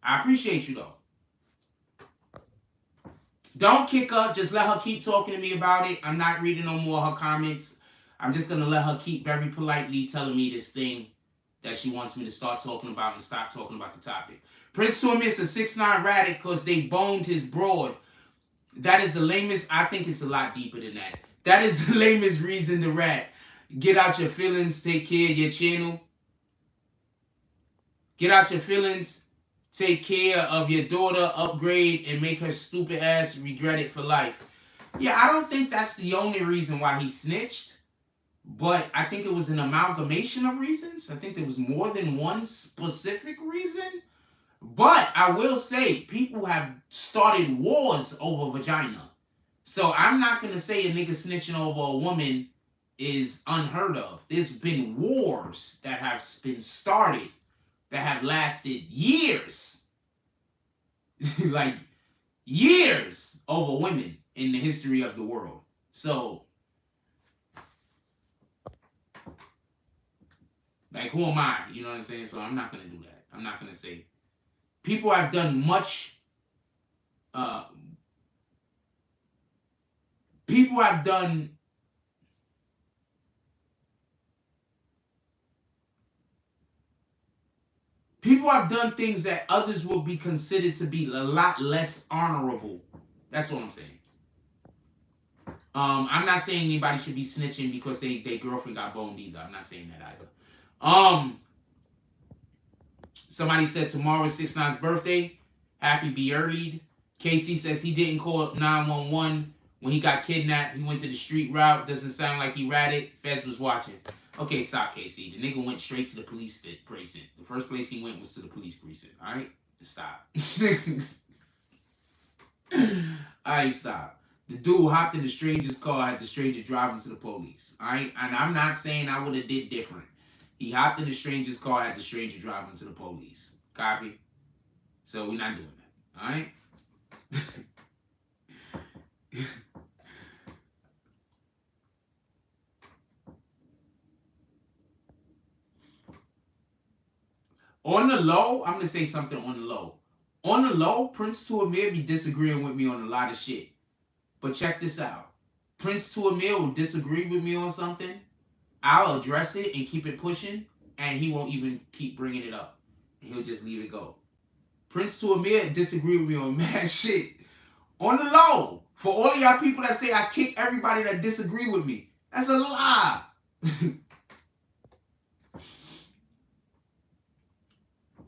I appreciate you, though. Don't kick her. Just let her keep talking to me about it. I'm not reading no more of her comments. I'm just going to let her keep very politely telling me this thing that she wants me to start talking about and stop talking about the topic. Prince to admits a 6ix9ine ratted because they boned his broad. That is the lamest. I think it's a lot deeper than that. That is the lamest reason to rat. Get out your feelings. Take care of your channel. Get out your feelings. Take care of your daughter. Upgrade and make her stupid ass regret it for life. Yeah, I don't think that's the only reason why he snitched. But I think it was an amalgamation of reasons. I think there was more than one specific reason. But I will say, people have started wars over vagina. So I'm not going to say a nigga snitching over a woman is unheard of. There's been wars that have been started that have lasted years. Like years over women in the history of the world. So, like, who am I? You know what I'm saying? So I'm not going to do that. I'm not going to say. People have done much. People have done. People have done things that others will be considered to be a lot less honorable. That's what I'm saying. I'm not saying anybody should be snitching because their girlfriend got boned either. I'm not saying that either. Somebody said tomorrow is 6ix9ine's birthday. Happy be-earlied. Casey says he didn't call 911 when he got kidnapped. He went to the street route. Doesn't sound like he ratted. Feds was watching. Okay, stop, Casey. The nigga went straight to the police precinct. The first place he went was to the police precinct. All right? Stop. All right, stop. The dude hopped in the stranger's car, had the stranger drive him to the police. All right? And I'm not saying I would have did different. He hopped in the stranger's car, had the stranger drive him to the police. Copy? So we're not doing that. All right? On the low, I'm going to say something on the low. On the low, Prince to Amir be disagreeing with me on a lot of shit. But check this out. Prince to Amir will disagree with me on something. I'll address it and keep it pushing, and he won't even keep bringing it up. He'll just leave it go. Prince to Amir disagree with me on mad shit. On the low, for all of y'all people that say I kick everybody that disagree with me, that's a lie.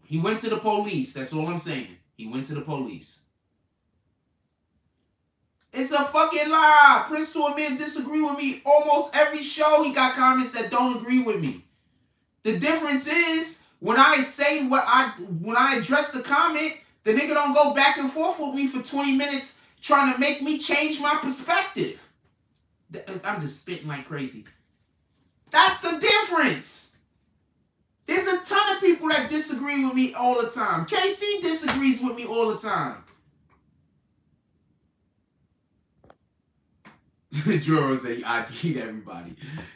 He went to the police. That's all I'm saying. He went to the police. It's a fucking lie. Prince to Amir disagree with me. Almost every show he got comments that don't agree with me. The difference is when I say when I address the comment, the nigga don't go back and forth with me for 20 minutes trying to make me change my perspective. I'm just spitting like crazy. That's the difference. There's a ton of people that disagree with me all the time. KC disagrees with me all the time. Jurors say ID'd everybody.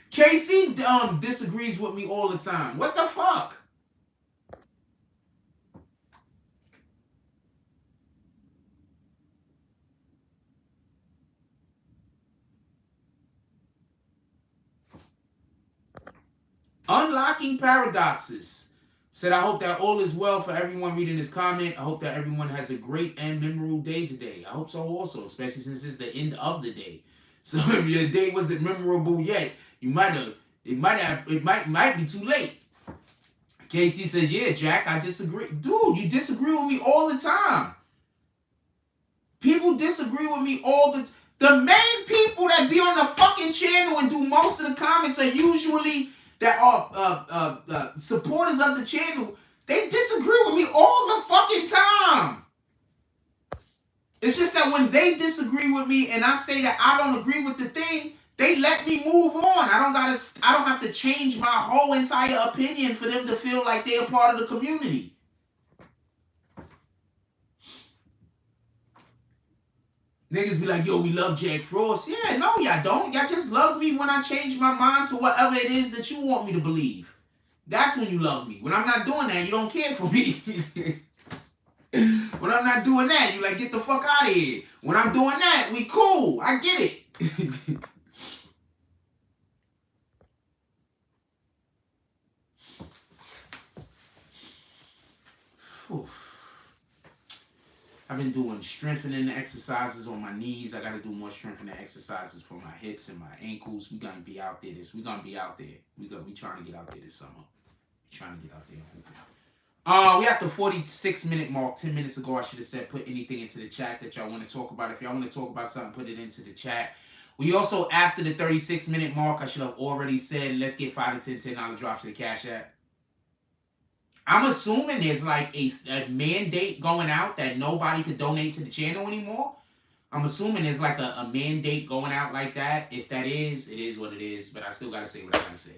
Casey disagrees with me all the time. What the fuck? Unlocking Paradoxes said, I hope that all is well for everyone reading this comment. I hope that everyone has a great and memorable day today. I hope so also, especially since it's the end of the day. So if your day wasn't memorable yet, you might be too late. Casey said, yeah, Jack, I disagree. Dude, you disagree with me all the time. People disagree with me all the main people that be on the fucking channel and do most of the comments are usually that are supporters of the channel. They disagree with me all the fucking time. It's just that when they disagree with me and I say that I don't agree with the thing, they let me move on. I don't have to change my whole entire opinion for them to feel like they're a part of the community. Niggas be like, yo, we love Jack Frost. Yeah, no, y'all don't. Y'all just love me when I change my mind to whatever it is that you want me to believe. That's when you love me. When I'm not doing that, you don't care for me. When I'm not doing that, you like, get the fuck out of here. When I'm doing that, we cool. I get it. I've been doing strengthening exercises on my knees. I got to do more strengthening exercises for my hips and my ankles. We're gonna be out there. We're gonna be out there. We trying to get out there this summer. Trying to get out there. We at the 46-minute mark. 10 minutes ago, I should have said put anything into the chat that y'all want to talk about. If y'all want to talk about something, put it into the chat. We also, after the 36-minute mark, I should have already said, let's get 5 to 10 $10 drops to the Cash App. I'm assuming there's like a mandate going out that nobody could donate to the channel anymore. I'm assuming there's like a mandate going out like that. If that is, it is what it is. But I still got to say what I got to say.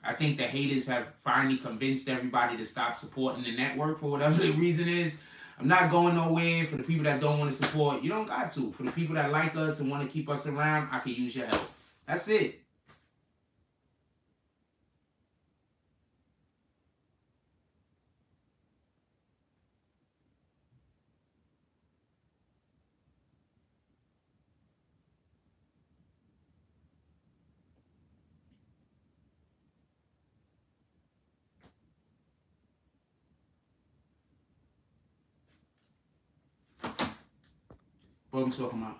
I think the haters have finally convinced everybody to stop supporting the network for whatever the reason is. I'm not going nowhere. For the people that don't want to support, you don't got to. For the people that like us and want to keep us around, I could use your help. That's it. What are we talking about?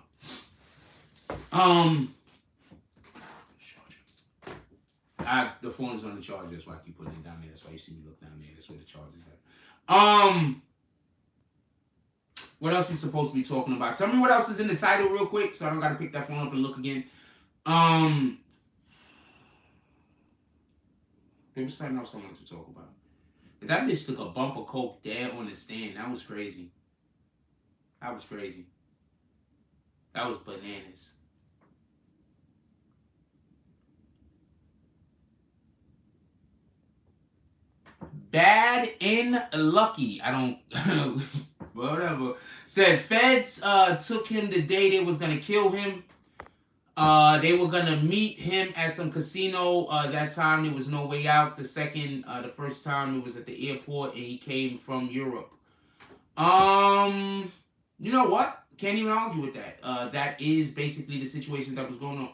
The phone is on the charger. That's why I keep putting it down there. That's why you see me look down there. That's where the charger is at. What else we supposed to be talking about? Tell me what else is in the title real quick, so I don't gotta pick that phone up and look again. There was something else I wanted to talk about. But that bitch took a bump of coke dead on the stand. That was crazy. That was crazy. That was bananas. Bad and lucky. I don't whatever. Said feds took him the day they was gonna kill him. They were gonna meet him at some casino. That time there was no way out. The first time it was at the airport, and he came from Europe. You know what? Can't even argue with that. That is basically the situation that was going on.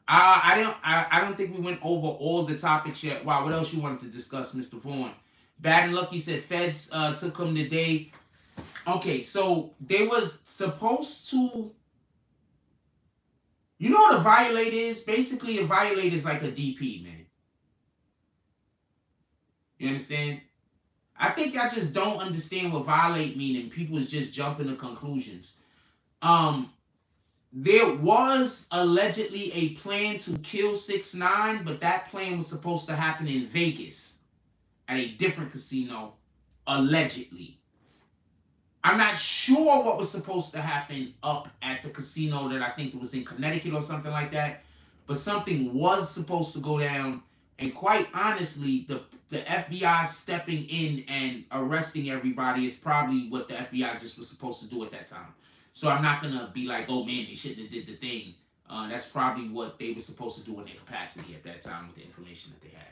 I don't think we went over all the topics yet. Wow, what else you wanted to discuss, Mr. Vaughn? Bad and Lucky said feds took him today. Okay, so they was supposed to. You know what a violate is? Basically, a violate is like a DP, man. You understand? I think I just don't understand what violate mean, and people is just jumping to conclusions. There was allegedly a plan to kill 6ix9ine, but that plan was supposed to happen in Vegas at a different casino, allegedly. I'm not sure what was supposed to happen up at the casino that I think it was in Connecticut or something like that, but something was supposed to go down. And quite honestly, the FBI stepping in and arresting everybody is probably what the FBI just was supposed to do at that time. So I'm not gonna be like, oh man, they shouldn't have did the thing. That's probably what they were supposed to do in their capacity at that time with the information that they had.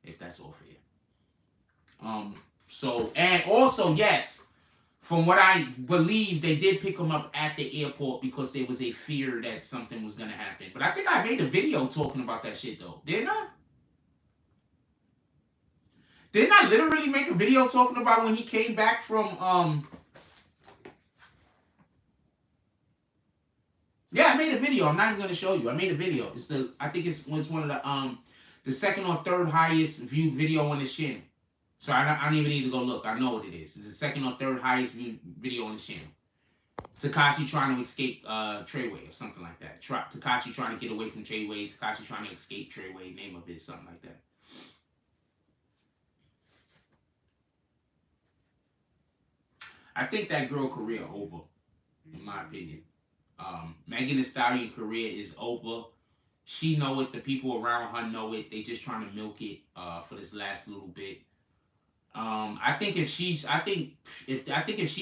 If that's all fair. So and also yes, from what I believe, they did pick him up at the airport because there was a fear that something was gonna happen. But I think I made a video talking about that shit though, didn't I? Didn't I literally make a video talking about when he came back from Yeah, I made a video. I'm not even gonna show you. I made a video. I think it's one of the second or third highest viewed video on this channel. So I don't even need to go look. I know what it is. It's the second or third highest viewed video on this channel. Tekashi trying to escape Treyway or something like that. Tekashi trying to get away from Treyway. Tekashi trying to escape Treyway. Name of it, something like that. I think that girl career over, in my opinion. Megan Thee Stallion career is over. She know it. The people around her know it. They just trying to milk it for this last little bit. I think if she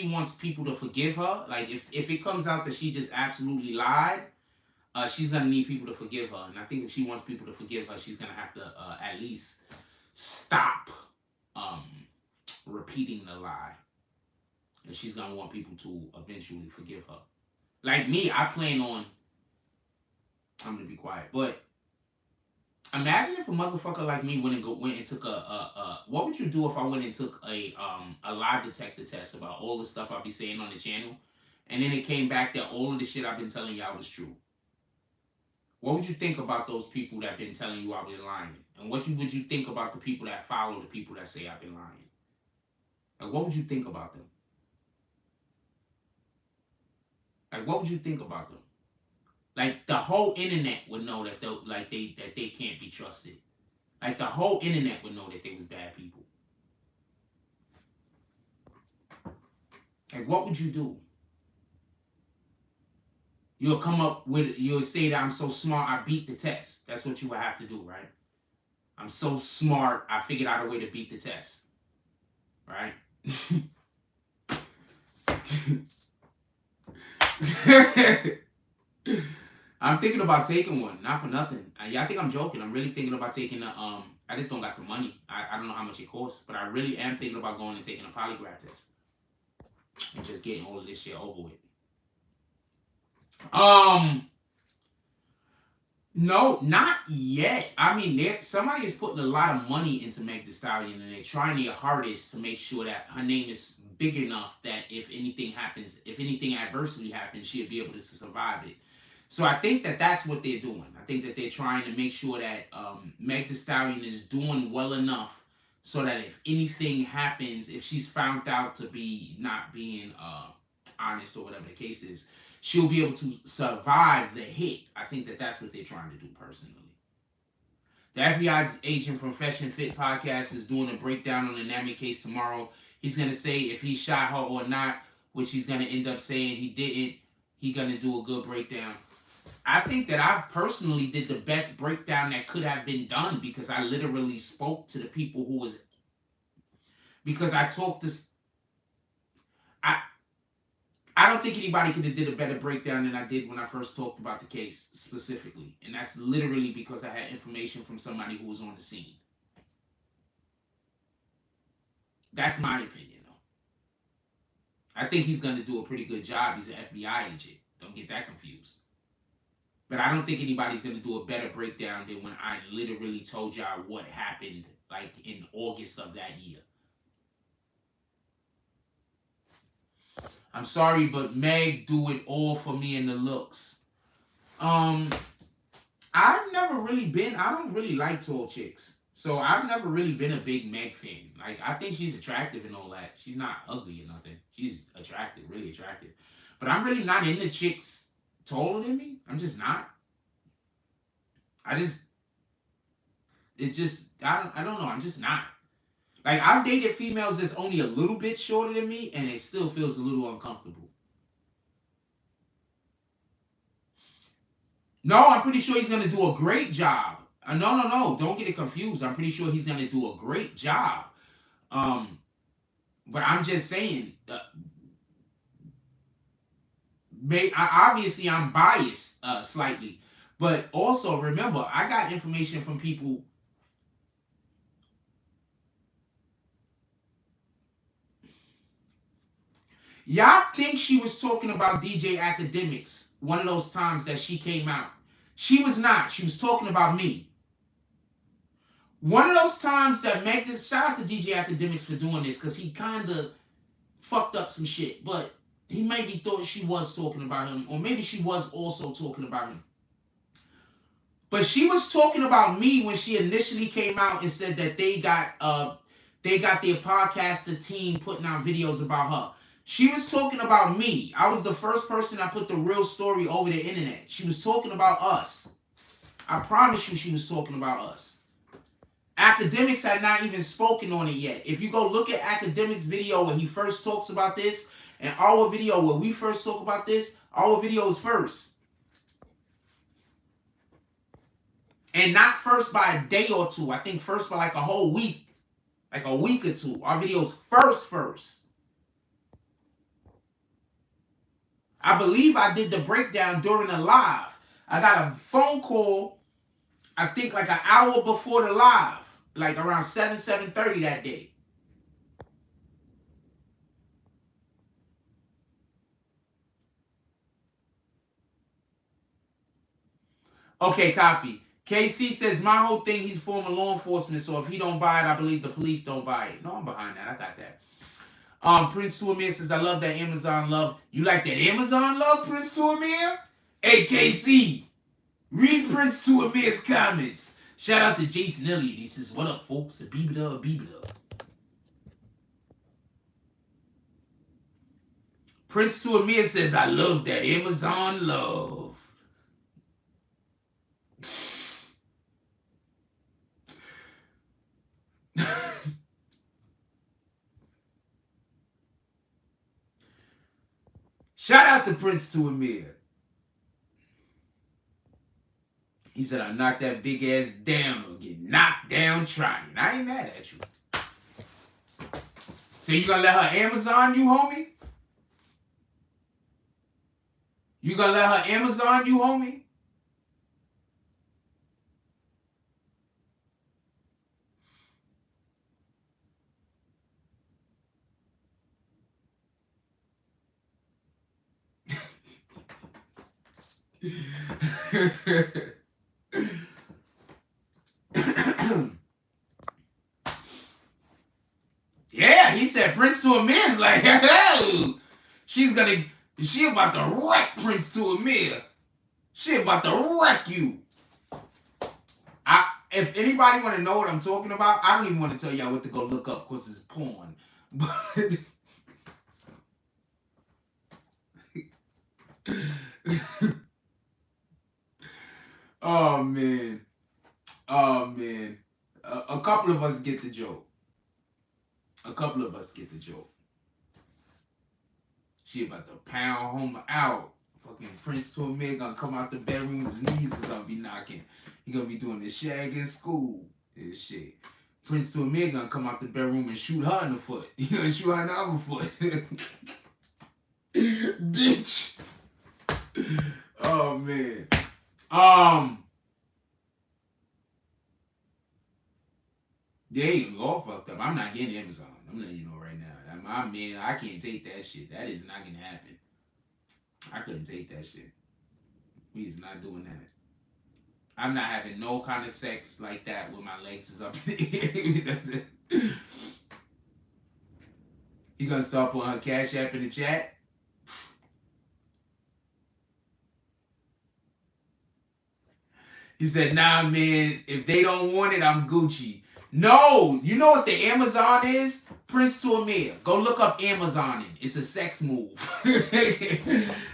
wants people to forgive her, like if it comes out that she just absolutely lied, she's gonna need people to forgive her. And I think if she wants people to forgive her, she's gonna have to at least stop repeating the lie. And she's gonna want people to eventually forgive her. Like me, I plan on. I'm gonna be quiet, but imagine if a motherfucker like me went and took what would you do if I went and took a lie detector test about all the stuff I'll be saying on the channel, and then it came back that all of the shit I've been telling y'all was true? What would you think about those people that been telling you I've been lying? And what would you think about the people that follow the people that say I've been lying? Like, what would you think about them? Like, what would you think about them? Like, the whole internet would know that they can't be trusted. Like, the whole internet would know that they was bad people. Like, what would you do? You'll say that I'm so smart, I beat the test. That's what you would have to do, right? I'm so smart, I figured out a way to beat the test. Right? I'm thinking about taking one, not for nothing. Y'all think I'm joking. I'm really thinking about taking I just don't got the money. I don't know how much it costs, but I really am thinking about going and taking a polygraph test. And just getting all of this shit over with. No, not yet. I mean, somebody is putting a lot of money into Meg Thee Stallion, and they're trying their hardest to make sure that her name is big enough that if anything happens, if anything adversely happens, she'll be able to survive it. So I think that that's what they're doing. I think that they're trying to make sure that Meg Thee Stallion is doing well enough so that if anything happens, if she's found out to be not being honest or whatever the case is, she'll be able to survive the hit. I think that that's what they're trying to do personally. The FBI agent from Fresh and Fit podcast is doing a breakdown on the Nami case tomorrow. He's going to say if he shot her or not, which he's going to end up saying he didn't. He's going to do a good breakdown. I think that I personally did the best breakdown that could have been done because I literally spoke to the people who was... Because I talked to... I don't think anybody could have did a better breakdown than I did when I first talked about the case specifically. And that's literally because I had information from somebody who was on the scene. That's my opinion, though. I think he's going to do a pretty good job. He's an FBI agent. Don't get that confused. But I don't think anybody's going to do a better breakdown than when I literally told y'all what happened like in August of that year. I'm sorry, but Meg do it all for me in the looks. I've never really been... I don't really like tall chicks. So I've never really been a big Meg fan. Like, I think she's attractive and all that. She's not ugly or nothing. She's attractive, really attractive. But I'm really not into chicks taller than me. I'm just not. I don't know. I'm just not. Like, I've dated females that's only a little bit shorter than me, and it still feels a little uncomfortable. No, I'm pretty sure he's going to do a great job. No. Don't get it confused. I'm pretty sure he's gonna do a great job. But I'm just saying, obviously I'm biased slightly, but also remember I got information from people. Y'all think she was talking about DJ Academics one of those times that she came out? She was not. She was talking about me. One of those times that Meg, shout out to DJ Academics for doing this because he kind of fucked up some shit, but he maybe thought she was talking about him, or maybe she was also talking about him. But she was talking about me when she initially came out and said that they got their podcaster team putting out videos about her. She was talking about me. I was the first person I put the real story over the internet. She was talking about us. I promise you she was talking about us. Academics had not even spoken on it yet. If you go look at Academics' video when he first talks about this, and our video where we first talk about this, our video is first. And not first by a day or two. I think first by like a whole week. Like a week or two. Our video's first. I believe I did the breakdown during the live. I got a phone call, I think like an hour before the live. Like around 7:30 that day. Okay, copy. KC says, my whole thing, he's former law enforcement, so if he don't buy it, I believe the police don't buy it. No, I'm behind that. I got that. Prince Suamir says, I love that Amazon love. You like that Amazon love, Prince Suamir? Hey, KC, read Prince Suamir's comments. Shout out to Jason Elliott. He says, what up, folks? A beebida. Prince Suamir says, I love that Amazon love. Shout out to Prince Suamir. He said, I knocked that big ass down or get knocked down trying. I ain't mad at you. So you gonna let her Amazon you, homie? You gonna let her Amazon you, homie? Yeah, he said Prince Suamir is like, hey, she about to wreck Prince Suamir. She about to wreck you. If anybody want to know what I'm talking about, I don't even want to tell y'all what to go look up because it's porn. But oh man, a couple of us get the joke. She about to pound home out. Fucking Prince Suamir gonna come out the bedroom. His knees is gonna be knocking. He gonna be doing the shag in school and shit. Prince Suamir gonna come out the bedroom and shoot her in the foot. He gonna shoot her in the other foot. Bitch. Oh man. They ain't all fucked up. I'm not getting Amazon. I'm letting you know right now. I can't take that shit. That is not gonna happen. I couldn't take that shit. We is not doing that. I'm not having no kind of sex like that when my legs is up in the air. You gonna start putting her Cash App in the chat? He said, nah, man, if they don't want it, I'm Gucci. No, you know what the Amazon is? Prince Suamir. Go look up Amazoning. It's a sex move.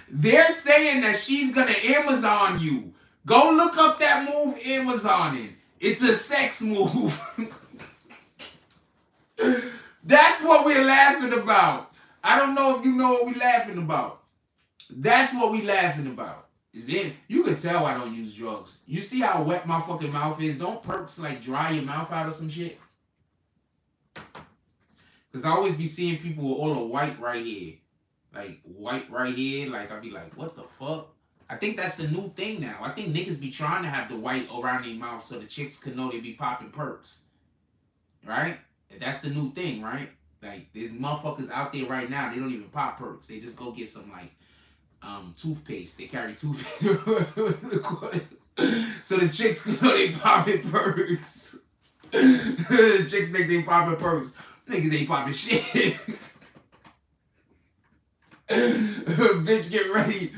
They're saying that she's gonna Amazon you. Go look up that move, Amazoning. It's a sex move. That's what we're laughing about. I don't know if you know what we're laughing about. That's what we're laughing about. Is it? You can tell I don't use drugs. You see how wet my fucking mouth is? Don't perks like dry your mouth out or some shit? Cause I always be seeing people with all the white right here. Like white right here. Like I'll be like, what the fuck? I think that's the new thing now. I think niggas be trying to have the white around their mouth so the chicks can know they be popping perks. Right? That's the new thing, right? Like there's motherfuckers out there right now, they don't even pop perks. They just go get some like toothpaste. They carry toothpaste. So the chicks know they popping perks. The chicks think they popping perks. Niggas ain't popping shit. Bitch, get ready.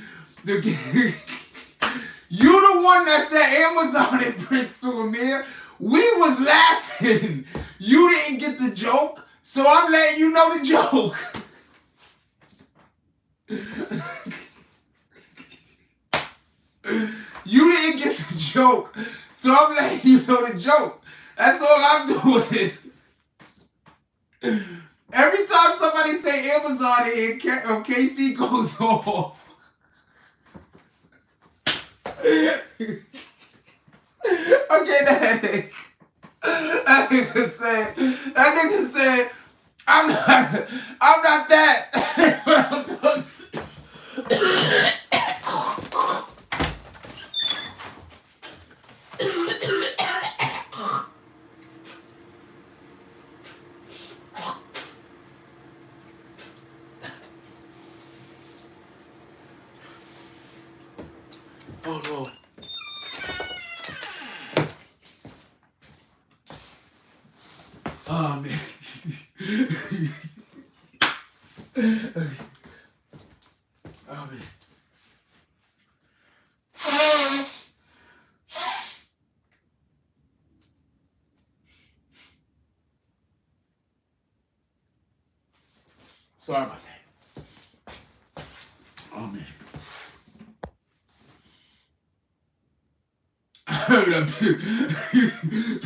You the one that said Amazon and Prince to Amir. We was laughing. You didn't get the joke, so I'm letting you know the joke. You didn't get the joke, so I'm letting you know the joke. That's all I'm doing. Every time somebody say Amazon and KC goes off. Okay, that nigga said, I'm not that. Oh no. Oh man. Oh man. Sorry about that. Oh man.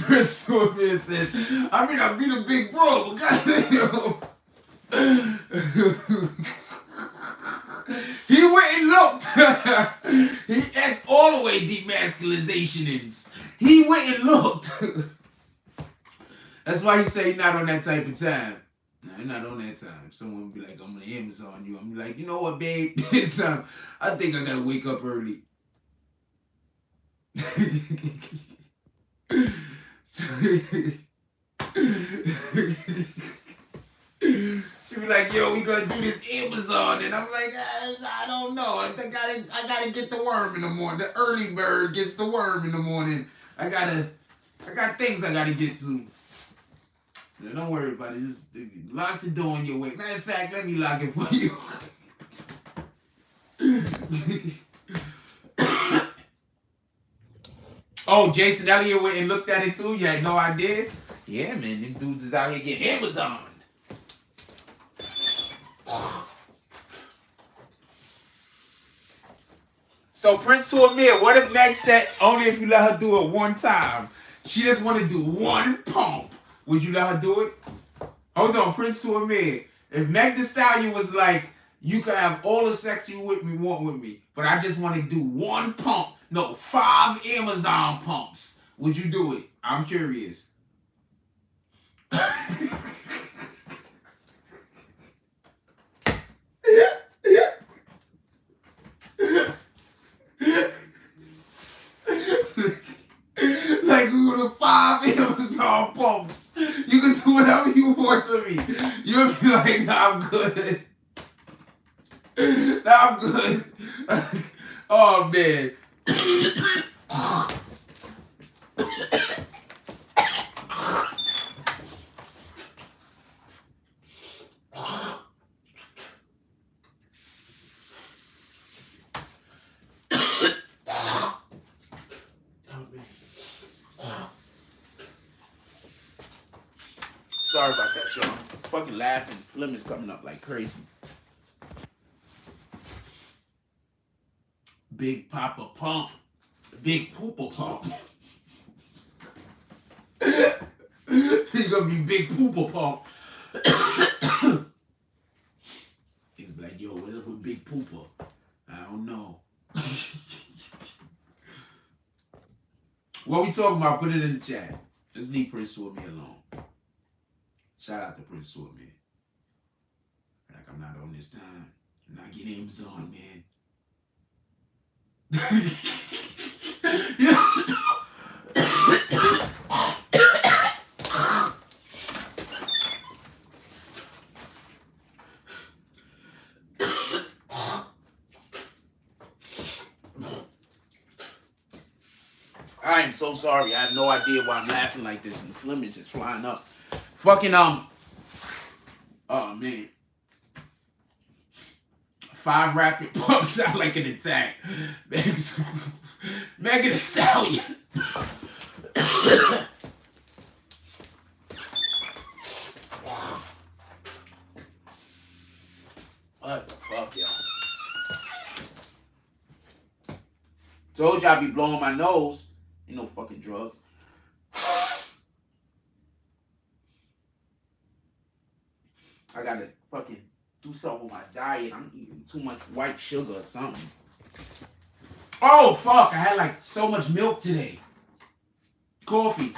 Chris Scorpion says, I be the big bro, but goddamn. He went and looked. He asked all the way demasculinizations. He went and looked. That's why he say not on that type of time. No, not on that time. Someone would be like, I'm gonna Amazon you. I'm like, you know what, babe? It's time. I think I gotta wake up early. She be like, yo, we gonna do this Amazon, and I'm like, I don't know. I think I gotta get the worm in the morning. The early bird gets the worm in the morning. I got things I gotta get to. Yeah, don't worry about it. Just lock the door in your way. Matter of fact, let me lock it for you. Oh, Jason Elliott went and looked at it too? You had no idea? Yeah, man, them dudes is out here getting Amazoned. So Prince to Amir, what if Meg said only if you let her do it one time? She just want to do one pump. Would you let her do it? Hold on, Prince to Amir. If Meg Thee Stallion was like, you can have all the sex you want with me, but I just want to do one pump. No, 5 Amazon pumps. Would you do it? I'm curious. Like the 5 Amazon pumps. You can do whatever you want to me. You'll be like, nah, I'm good. Nah, I'm good. Oh man. Sorry about that, y'all. Fucking laughing. Phlegm is coming up like crazy. Big Papa Pump. Big Poopa Pump. He's gonna be Big Poopa Pump. He's like, yo, what up with Big Poopa? I don't know. What we talking about? Put it in the chat. Let's leave Prince to me alone. Shout out to Prince to me. Like I'm not on this time. I'm not getting Amazon, man. Yeah. I am so sorry. I have no idea why I'm laughing like this, and the phlegm is just flying up. Fucking oh man, 5 rapid pumps sound like an attack. Megan Thee Stallion. What the fuck, yo? Told you I'd be blowing my nose. Ain't no fucking drugs. I gotta fucking do something with my diet. I'm eating too much white sugar or something. Oh fuck! I had like so much milk today. Coffee.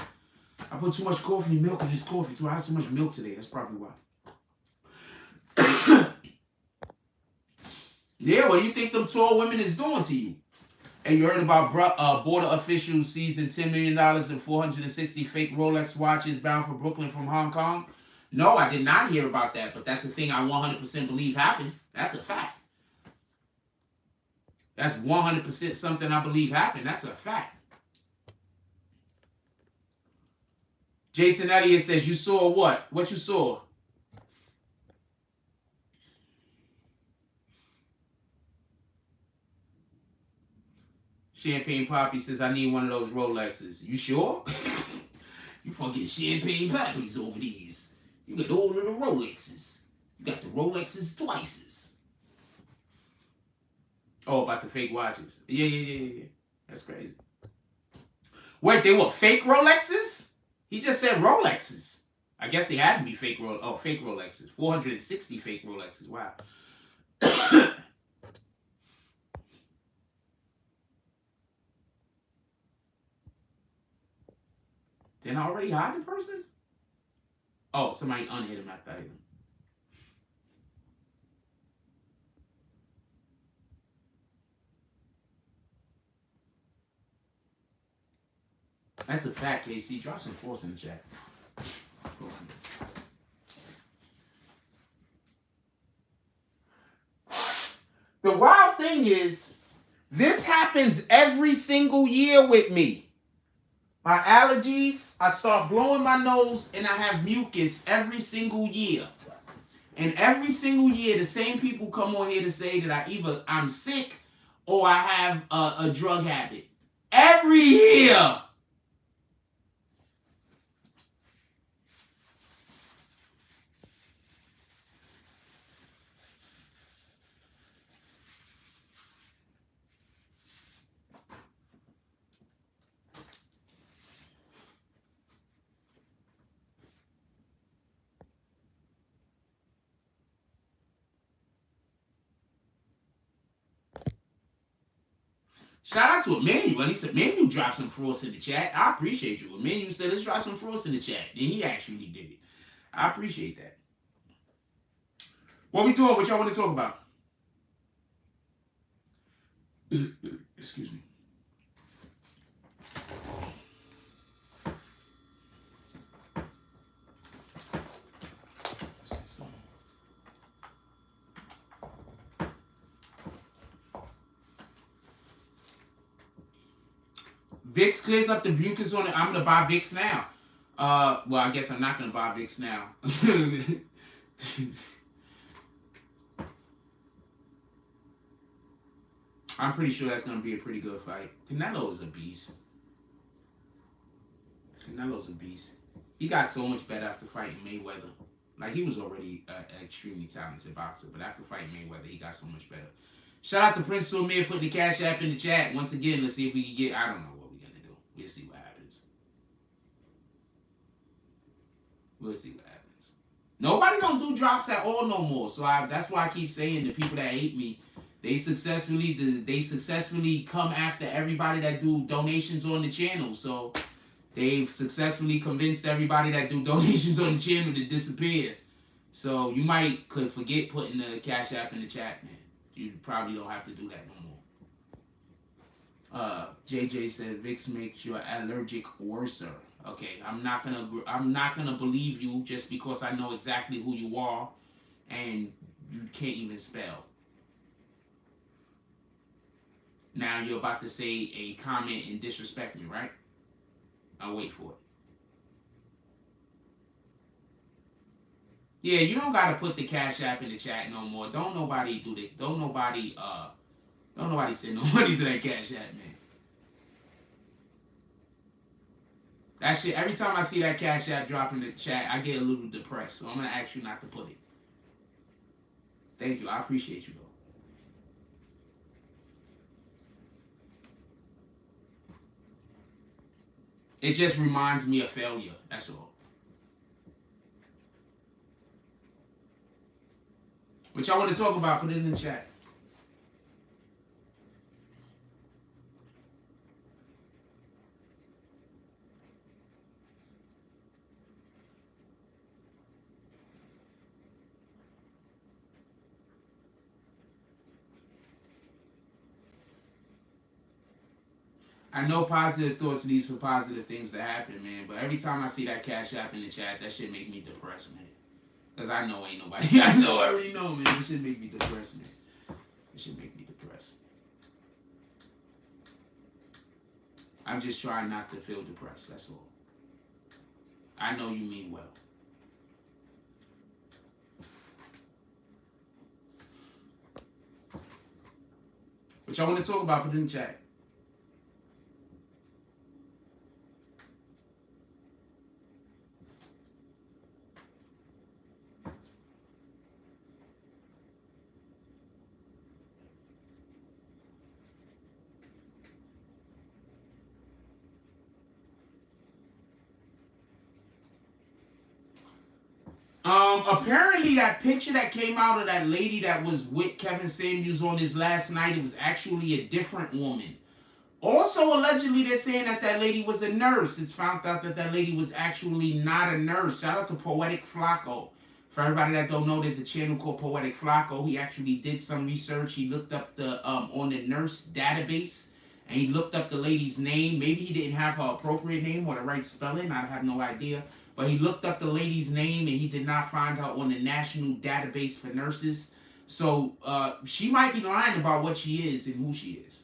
I put too much coffee and milk in this coffee too. I had so much milk today. That's probably why. Yeah, what do you think them tall women is doing to you? And you heard about border officials seizing $10 million and 460 fake Rolex watches bound for Brooklyn from Hong Kong? No, I did not hear about that, but that's the thing I 100% believe happened. That's a fact. That's 100% something I believe happened. That's a fact. Jason Elliott says, you saw what? What you saw? Champagne Poppy says, I need one of those Rolexes. You sure? You fucking Champagne Poppies over these. You got all of the Rolexes. You got the Rolexes twices. Oh, about the fake watches. Yeah. That's crazy. Wait, they were fake Rolexes? He just said Rolexes. I guess they had to be fake fake Rolexes. 460 fake Rolexes. Wow. Didn't I already hide the person? Oh, somebody unhit him after I hit him. That's a fact, KC. Drop some force in the chat. The wild thing is, this happens every single year with me. My allergies, I start blowing my nose and I have mucus every single year. And every single year, the same people come on here to say that I'm sick or I have a drug habit. Every year. Shout out to Emmanuel. He said, Emmanuel dropped some frost in the chat. I appreciate you. Emmanuel said, let's drop some frost in the chat. And he actually did it. I appreciate that. What we doing? What y'all want to talk about? Excuse me. Vicks clears up the mucus on it. I'm gonna buy Vicks now. Well, I guess I'm not gonna buy Vicks now. I'm pretty sure that's gonna be a pretty good fight. Canelo's a beast. Canelo's a beast. He got so much better after fighting Mayweather. Like he was already an extremely talented boxer, but after fighting Mayweather, he got so much better. Shout out to Prince Sumir putting the cash app in the chat. Once again, let's see if we can get. I don't know what we're gonna do. We'll see what happens. We'll see what happens. Nobody don't do drops at all no more. So that's why I keep saying the people that hate me, They successfully come after everybody that do donations on the channel. So they've successfully convinced everybody that do donations on the channel to disappear. So you might could forget putting the Cash App in the chat, man. You probably don't have to do that no more. JJ said Vicks makes your allergic worser. Okay, I'm not gonna believe you just because I know exactly who you are and you can't even spell. Now you're about to say a comment and disrespect me, right? I'll wait for it. Yeah, you don't gotta put the Cash App in the chat no more. Don't nobody do that. Don't nobody send no money to that Cash App, man. That shit, every time I see that Cash App drop in the chat, I get a little depressed. So I'm gonna ask you not to put it. Thank you. I appreciate you though. It just reminds me of failure. That's all. What y'all want to talk about? Put it in the chat. I know positive thoughts leads for positive things to happen, man. But every time I see that Cash App in the chat, that shit make me depressed, man. Cause I know ain't nobody. I already know, man. This shit make me depressed, man. This shit make me depressed. I'm just trying not to feel depressed. That's all. I know you mean well. What y'all want to talk about? Put it in the chat. Apparently that picture that came out of that lady that was with Kevin Samuels on his last night, it was actually a different woman. Also, allegedly, they're saying that that lady was a nurse. It's found out that that lady was actually not a nurse. Shout out to Poetic Flacco. For everybody that don't know, there's a channel called Poetic Flacco. He actually did some research. He looked up the on the nurse database, and he looked up the lady's name. Maybe he didn't have her appropriate name or the right spelling. I have no idea. But he looked up the lady's name, and he did not find her on the national database for nurses. So she might be lying about what she is and who she is.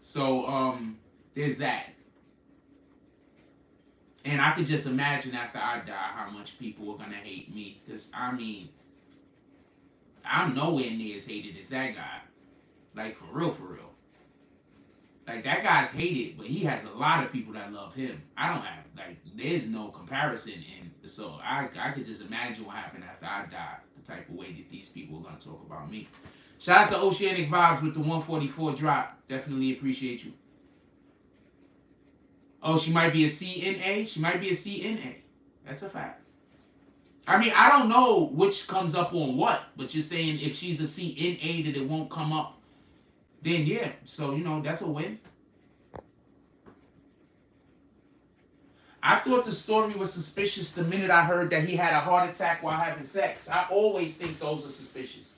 So there's that. And I could just imagine after I die how much people are gonna hate me. Cause I mean, I'm nowhere near as hated as that guy. Like for real, for real. Like that guy's hated, but he has a lot of people that love him. I don't have like there's no comparison and so I could just imagine what happened after I died, the type of way that these people are gonna talk about me. Shout out to Oceanic Vibes with the 144 drop. Definitely appreciate you. Oh, she might be a CNA. She might be a CNA. That's a fact. I mean, I don't know which comes up on what, but you're saying if she's a CNA that it won't come up, then yeah. So, you know, that's a win. I thought the story was suspicious the minute I heard that he had a heart attack while having sex. I always think those are suspicious.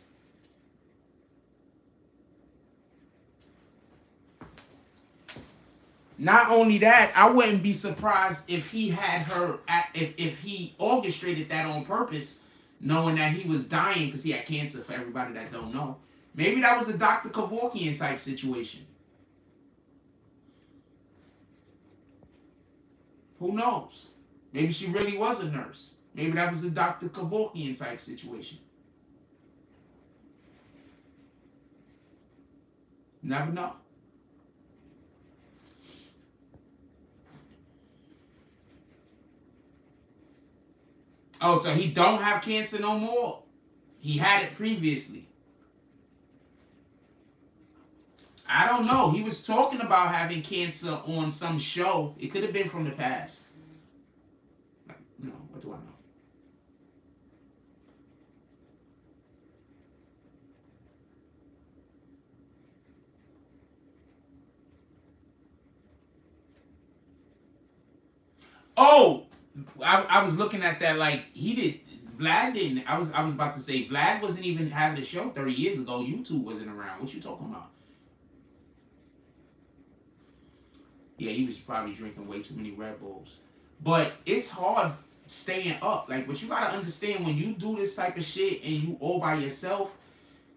Not only that, I wouldn't be surprised if he had her, if he orchestrated that on purpose, knowing that he was dying because he had cancer. For everybody that don't know, maybe that was a Dr. Kevorkian type situation. Who knows? Maybe she really was a nurse. Maybe that was a Dr. Kevorkian type situation. Never know. Oh, so he don't have cancer no more? He had it previously. I don't know. He was talking about having cancer on some show. It could have been from the past. No, what do I know? Oh, I was looking at that like he did. Vlad didn't. I was about to say Vlad wasn't even having a show 30 years ago. YouTube wasn't around. What you talking about? Yeah, he was probably drinking way too many Red Bulls. But it's hard staying up. Like, but you gotta understand when you do this type of shit and you all by yourself,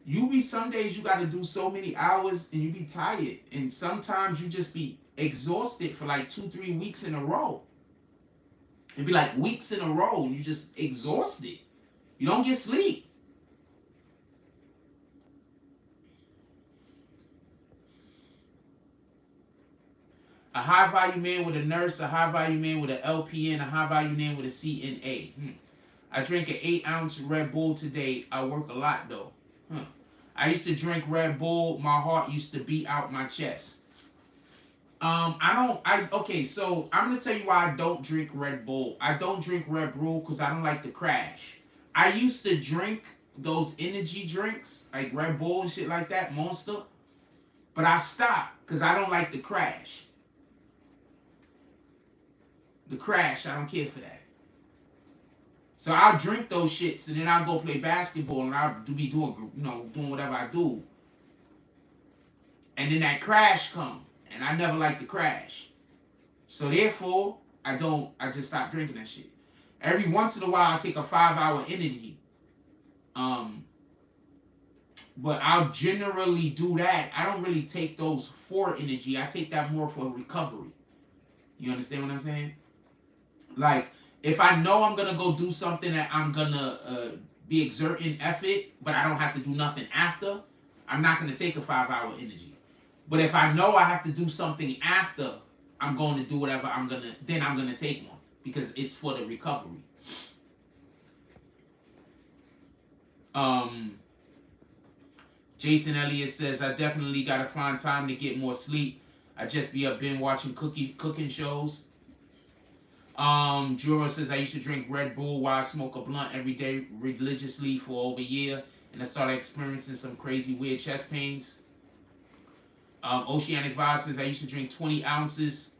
you be some days you gotta do so many hours and you be tired. And sometimes you just be exhausted for like 2, 3 weeks in a row. It'd be like weeks in a row and you just exhausted. You don't get sleep. A high value man with a nurse, a high value man with an LPN, a high value man with a CNA. I drank an 8 ounce Red Bull today. I work a lot though. Huh. I used to drink Red Bull. My heart used to beat out my chest. I don't. I okay. So I'm gonna tell you why I don't drink Red Bull. I don't drink Red Bull because I don't like to crash. I used to drink those energy drinks like Red Bull and shit like that, Monster, but I stopped because I don't like to crash. The crash, I don't care for that. So I'll drink those shits and then I'll go play basketball and I'll be doing, doing whatever I do. And then that crash come, and I never like to crash. So therefore, I just stop drinking that shit. Every once in a while, I take a 5 hour energy. Um, but I'll generally do that. I don't really take those for energy. I take that more for recovery. You understand what I'm saying? Like, if I know I'm gonna go do something that I'm gonna be exerting effort, but I don't have to do nothing after, I'm not gonna take a 5 hour energy. But if I know I have to do something after, I'm going to do whatever I'm gonna take one because it's for the recovery. Um, Jason Elliott says I definitely gotta find time to get more sleep. I just be up been watching cooking shows. Jura says I used to drink Red Bull while I smoke a blunt every day religiously for over a year, and I started experiencing some crazy weird chest pains. Oceanic Vibe says I used to drink 20 ounces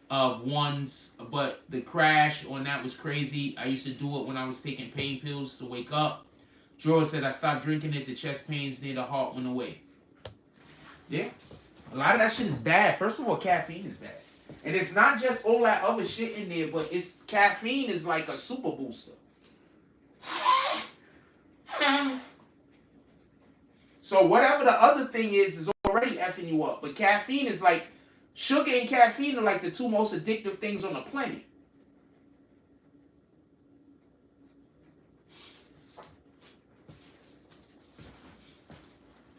of ones, but the crash on that was crazy. I used to do it when I was taking pain pills to wake up. Jura said I stopped drinking it. The chest pains near the heart went away. Yeah, a lot of that shit is bad. First of all, caffeine is bad. And it's not just all that other shit in there, but it's caffeine is like a super booster. So whatever the other thing is already effing you up. But caffeine is like sugar and caffeine are like the two most addictive things on the planet.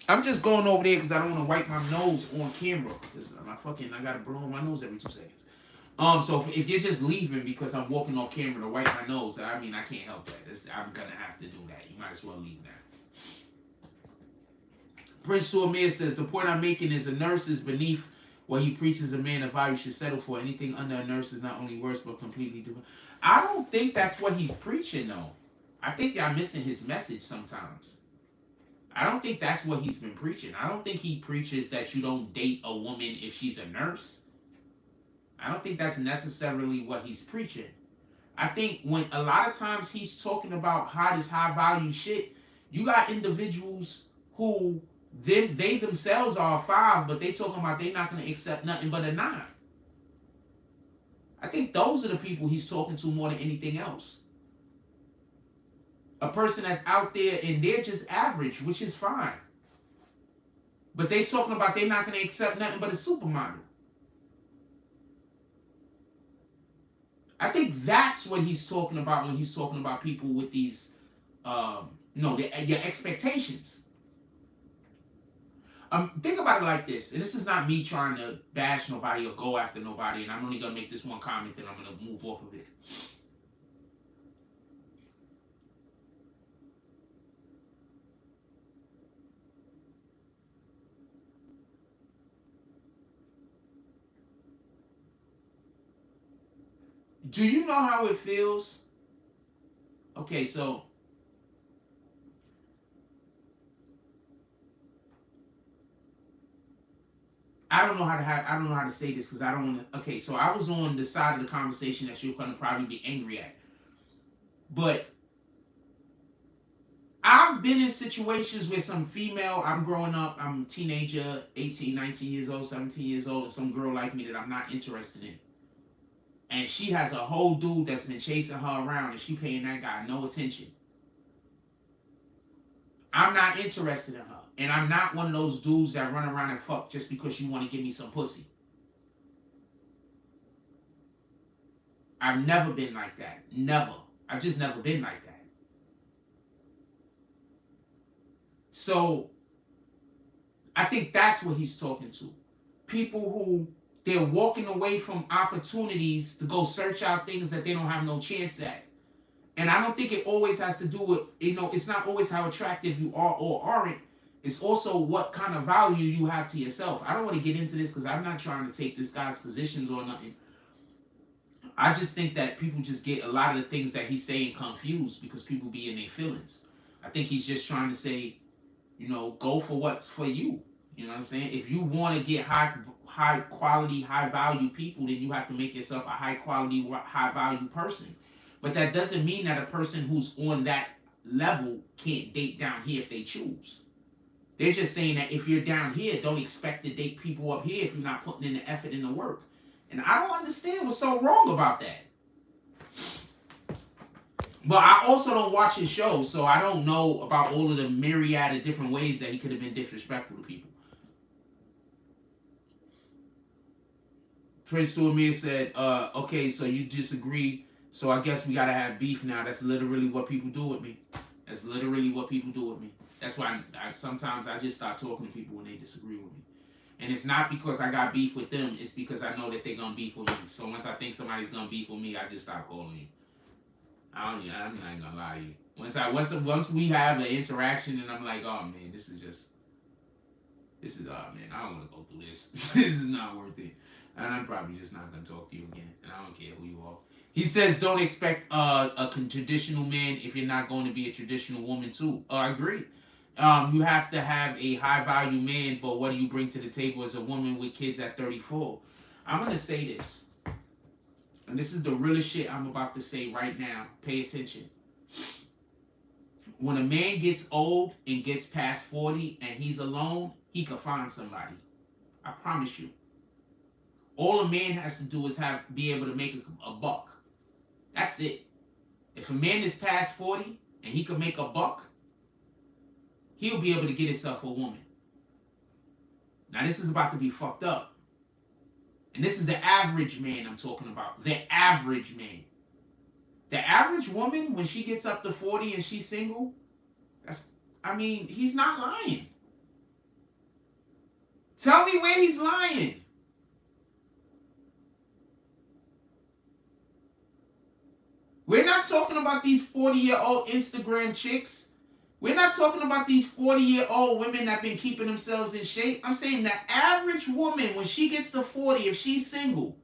I'm just going over there because I don't want to wipe my nose on camera. Because I gotta blow my nose every 2 seconds. So if you're just leaving because I'm walking off camera to wipe my nose, I mean I can't help that. I'm gonna have to do that. You might as well leave now. Prince Suamir says the point I'm making is a nurse is beneath what he preaches a man of value should settle for. Anything under a nurse is not only worse but completely different. I don't think that's what he's preaching though. I think y'all missing his message sometimes. I don't think that's what he's been preaching. I don't think he preaches that you don't date a woman if she's a nurse. I don't think that's necessarily what he's preaching. I think when a lot of times he's talking about this high value shit, you got individuals who they themselves are a 5, but they talking about they not gonna accept nothing but a 9. I think those are the people he's talking to more than anything else. A person that's out there and they're just average, which is fine. But they talking about they not gonna accept nothing but a supermodel. I think that's what he's talking about when he's talking about people with these, your expectations. Think about it like this, and this is not me trying to bash nobody or go after nobody, and I'm only gonna make this one comment, then I'm gonna move off of it. Do you know how it feels? Okay, so I don't know how to I don't know how to say this because I don't want to. Okay, so I was on the side of the conversation that you're gonna probably be angry at, but I've been in situations where some female, I'm growing up, I'm a teenager, 18, 19 years old, 17 years old, and some girl like me that I'm not interested in. And she has a whole dude that's been chasing her around and she paying that guy no attention. I'm not interested in her. And I'm not one of those dudes that run around and fuck just because you want to give me some pussy. I've never been like that. Never. I've just never been like that. So I think that's what he's talking to. People who they're walking away from opportunities to go search out things that they don't have no chance at. And I don't think it always has to do with, it's not always how attractive you are or aren't. It's also what kind of value you have to yourself. I don't want to get into this because I'm not trying to take this guy's positions or nothing. I just think that people just get a lot of the things that he's saying confused because people be in their feelings. I think he's just trying to say, go for what's for you. You know what I'm saying? If you want to get high quality, high value people, then you have to make yourself a high quality, high value person. But that doesn't mean that a person who's on that level can't date down here if they choose. They're just saying that if you're down here, don't expect to date people up here if you're not putting in the effort and the work. And I don't understand what's so wrong about that. But I also don't watch his show, so I don't know about all of the myriad of different ways that he could have been disrespectful to people. Prince Amir said, okay, so you disagree, so I guess we gotta have beef now. That's literally what people do with me. That's literally what people do with me. That's why sometimes I just start talking to people when they disagree with me. And it's not because I got beef with them, it's because I know that they're gonna beef with me. So once I think somebody's gonna beef with me, I just stop calling you. I'm not gonna lie to you. Once we have an interaction and I'm like, oh man, this is oh man, I don't want to go through this. This is not worth it. And I'm probably just not gonna talk to you again. And I don't care who you are. He says, don't expect a traditional man if you're not going to be a traditional woman too. I agree. You have to have a high value man, but what do you bring to the table as a woman with kids at 34? I'm gonna say this, and this is the realest shit I'm about to say right now. Pay attention. When a man gets old and gets past 40 and he's alone, he could find somebody. I promise you. All a man has to do is be able to make a buck. That's it. If a man is past 40 and he can make a buck, he'll be able to get himself a woman. Now this is about to be fucked up. And this is the average man I'm talking about. The average man. The average woman, when she gets up to 40 and she's single, he's not lying. Tell me where he's lying. We're not talking about these 40-year-old Instagram chicks. We're not talking about these 40-year-old women that been keeping themselves in shape. I'm saying the average woman, when she gets to 40, if she's single,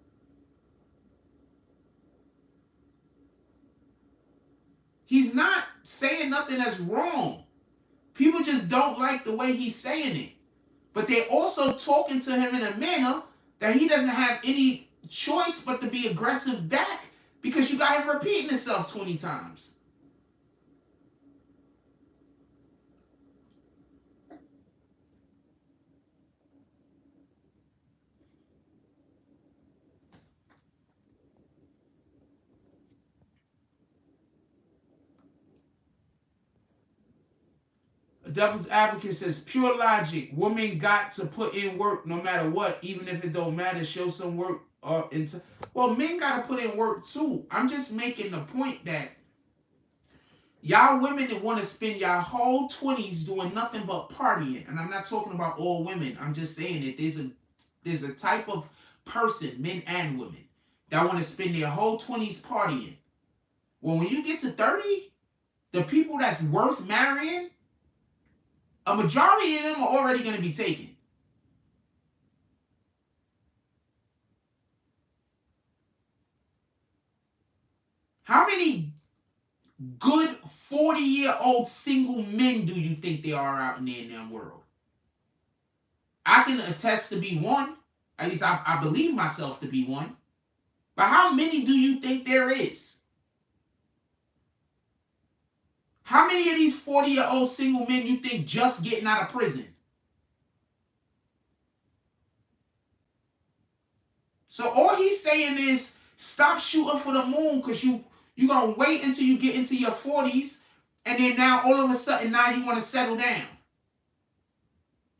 he's not saying nothing that's wrong. People just don't like the way he's saying it. But they're also talking to him in a manner that he doesn't have any choice but to be aggressive back because you got him repeating himself 20 times. A devil's advocate says, pure logic. Women got to put in work no matter what, even if it don't matter. Show some work. Well, men got to put in work too. I'm just making the point that y'all women that want to spend y'all whole 20s doing nothing but partying, and I'm not talking about all women. I'm just saying that there's a type of person, men and women, that want to spend their whole 20s partying. Well, when you get to 30, the people that's worth marrying, a majority of them are already going to be taken. How many good 40-year-old single men do you think there are out in the world? I can attest to be one. At least I believe myself to be one. But how many do you think there is? How many of these 40-year-old single men you think just getting out of prison? So all he's saying is stop shooting for the moon, because you're going to wait until you get into your 40s, and then now all of a sudden now you want to settle down.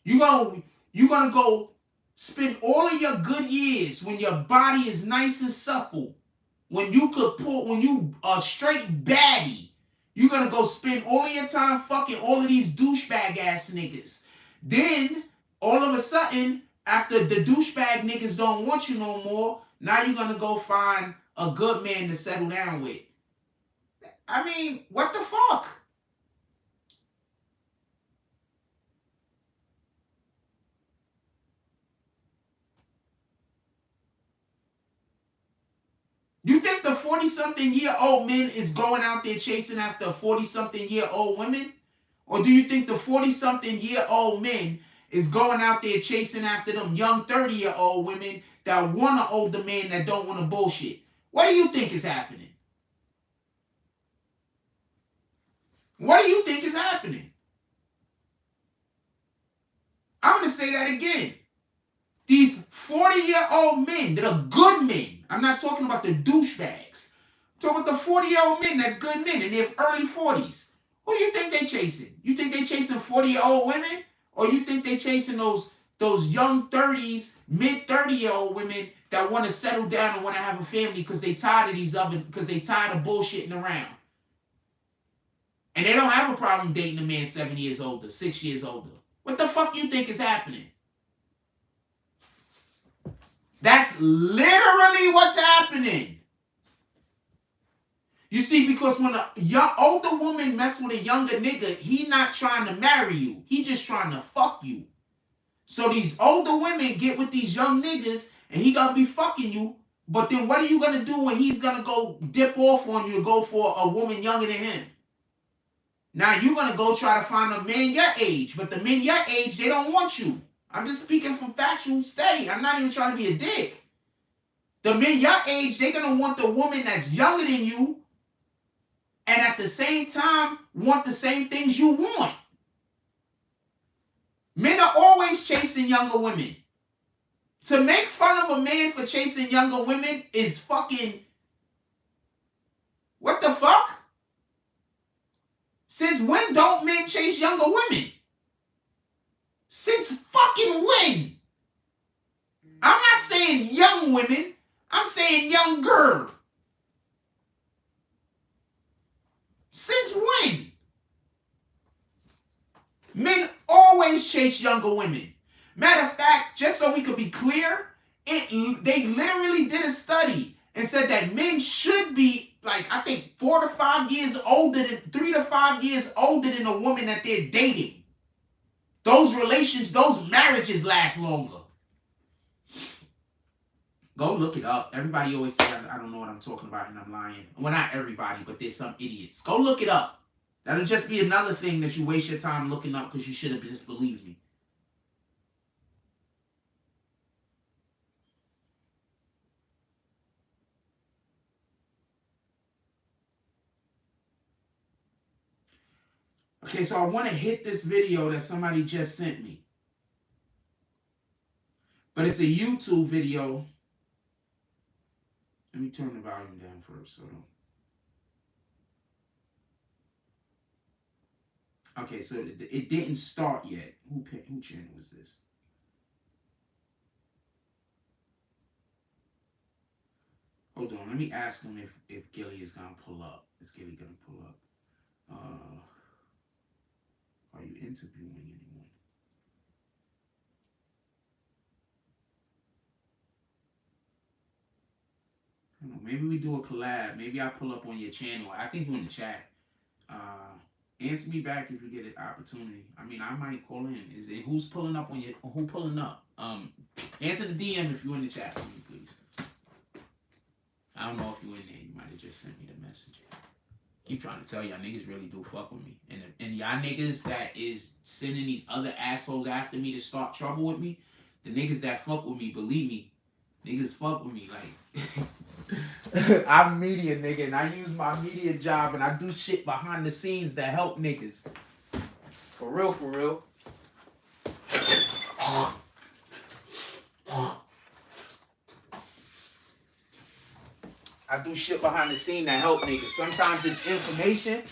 You're gonna go spend all of your good years when your body is nice and supple, when you are straight baddie. You're gonna go spend all of your time fucking all of these douchebag ass niggas. Then all of a sudden, after the douchebag niggas don't want you no more, now you're gonna go find a good man to settle down with. I mean, what the fuck? You think the 40-something-year-old men is going out there chasing after 40-something-year-old women? Or do you think the 40-something-year-old men is going out there chasing after them young 30-year-old women that want an older man that don't want to bullshit? What do you think is happening? What do you think is happening? I'm going to say that again. These 40-year-old men that are good men, I'm not talking about the douchebags. I'm talking about the 40-year-old men that's good men in their early 40s. Who do you think they chasing? You think they chasing 40-year-old women? Or you think they chasing those young 30s, mid 30-year-old women that want to settle down and want to have a family because they tired of bullshitting around? And they don't have a problem dating a man 7 years older, 6 years older. What the fuck you think is happening? That's literally what's happening. You see, because when a older woman mess with a younger nigga, he not trying to marry you. He just trying to fuck you. So these older women get with these young niggas, and he gonna be fucking you. But then what are you gonna do when he's gonna go dip off on you to go for a woman younger than him? Now you're gonna go try to find a man your age, but the men your age, they don't want you. I'm just speaking from factual state. I'm not even trying to be a dick. The men your age, they're gonna want the woman that's younger than you, and at the same time want the same things you want. Men are always chasing younger women. To make fun of a man for chasing younger women is fucking... What the fuck? Since when don't men chase younger women? Since fucking when? I'm not saying young women. I'm saying young girl. Since when? Men always chase younger women. Matter of fact, just so we could be clear, they literally did a study and said that men should be, like, I think 3 to 5 years older than a woman that they're dating. Those marriages last longer. Go look it up. Everybody always says I don't know what I'm talking about and I'm lying. Well, not everybody, but there's some idiots. Go look it up. That'll just be another thing that you waste your time looking up because you should have just believed me. Okay, so I want to hit this video that somebody just sent me. But it's a YouTube video. Let me turn the volume down first. Okay, so it didn't start yet. Who channel is this? Hold on, let me ask him if Gilly is gonna pull up. Is Gilly gonna pull up? Are you interviewing anyone? I don't know, maybe we do a collab. Maybe I pull up on your channel. I think you're in the chat. Answer me back if you get an opportunity. I mean, I might call in. Is it who's pulling up on your? Who pulling up? Answer the DM if you're in the chat for me, please. I don't know if you're in there. You might have just sent me the message. Keep trying to tell y'all niggas really do fuck with me, and y'all niggas that is sending these other assholes after me to start trouble with me, The niggas that fuck with me, believe me, niggas fuck with me. Like, I'm media, nigga, and I use my media job and I do shit behind the scenes that help niggas. For real, for real. I do shit behind the scene that help niggas. Sometimes it's information.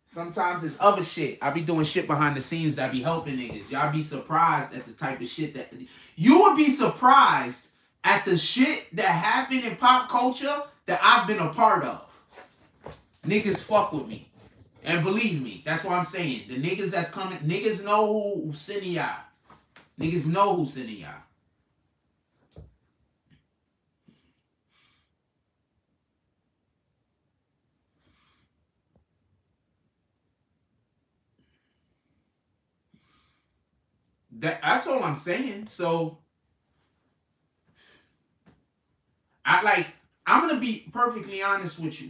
Sometimes it's other shit. I be doing shit behind the scenes that be helping niggas. Y'all be surprised at the type of shit that... You would be surprised at the shit that happened in pop culture that I've been a part of. Niggas fuck with me. And believe me, that's what I'm saying. The niggas that's coming... Niggas know who's sending y'all. Niggas know who's sending y'all. That's all I'm saying. So, I'm gonna be perfectly honest with you.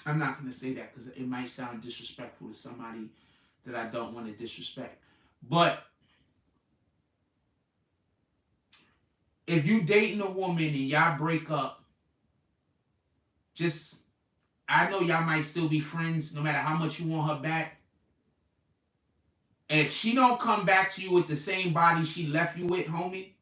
I'm not gonna say that because it might sound disrespectful to somebody that I don't want to disrespect. But if you dating a woman and y'all break up, just, I know y'all might still be friends no matter how much you want her back. And if she don't come back to you with the same body she left you with, homie,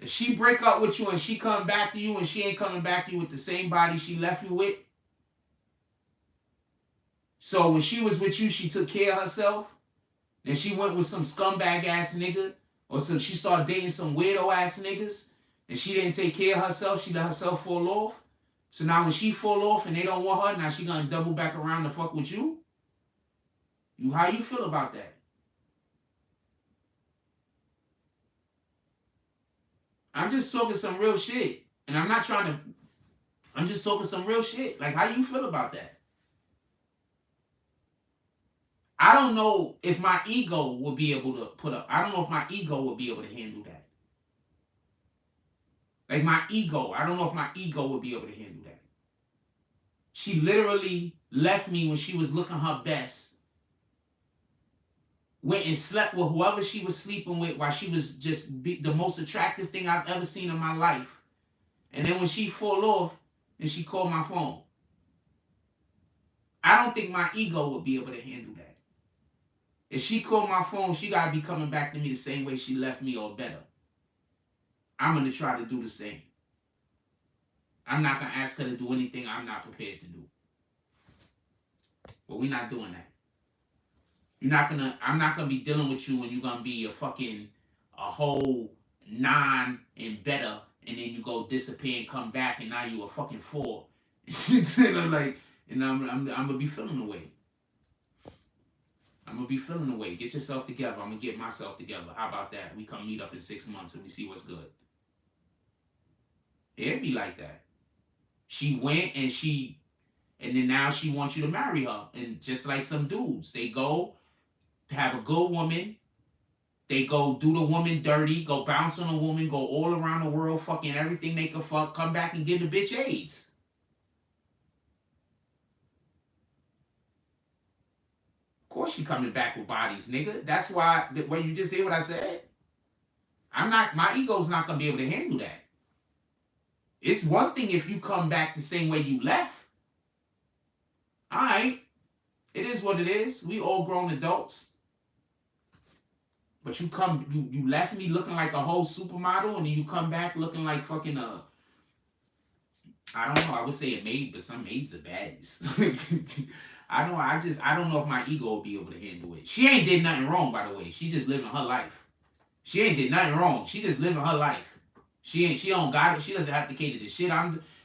if she break up with you and she come back to you and she ain't coming back to you with the same body she left you with, so when she was with you, she took care of herself, and she went with some scumbag ass nigga, or so she started dating some weirdo ass niggas, and she didn't take care of herself, she let herself fall off. So now when she fall off and they don't want her, now she gonna double back around to fuck with you? How you feel about that? I'm just talking some real shit. And I'm not trying to, I'm just talking some real shit. Like, how you feel about that? I don't know if my ego will be able to put up. I don't know if my ego will be able to handle that. Like, my ego, I don't know if my ego would be able to handle that. She literally left me when she was looking her best. Went and slept with whoever she was sleeping with while she was just the most attractive thing I've ever seen in my life. And then when she fall off and she called my phone, I don't think my ego would be able to handle that. If she called my phone, she got to be coming back to me the same way she left me or better. I'm going to try to do the same. I'm not going to ask her to do anything I'm not prepared to do. But we're not doing that. I'm not going to be dealing with you when you're going to be a whole 9 and better, and then you go disappear and come back and now you a fucking 4. And I'm going to be feeling the way. I'm going to be feeling the way. Get yourself together. I'm going to get myself together. How about that? We come meet up in 6 months and we see what's good. It'd be like that. She went and then now she wants you to marry her. And just like some dudes, they go to have a good woman. They go do the woman dirty, go bounce on a woman, go all around the world, fucking everything they can fuck, come back and give the bitch AIDS. Of course she coming back with bodies, nigga. That's why, when you just hear what I said, my ego's not gonna be able to handle that. It's one thing if you come back the same way you left. Alright. It is what it is. We all grown adults. But you left me looking like a whole supermodel, and then you come back looking like fucking I don't know, I would say a maid, but some maids are baddies. I don't know if my ego will be able to handle it. She ain't did nothing wrong, by the way. She just living her life. She ain't did nothing wrong. She just living her life. She don't got it. She doesn't have to cater to shit.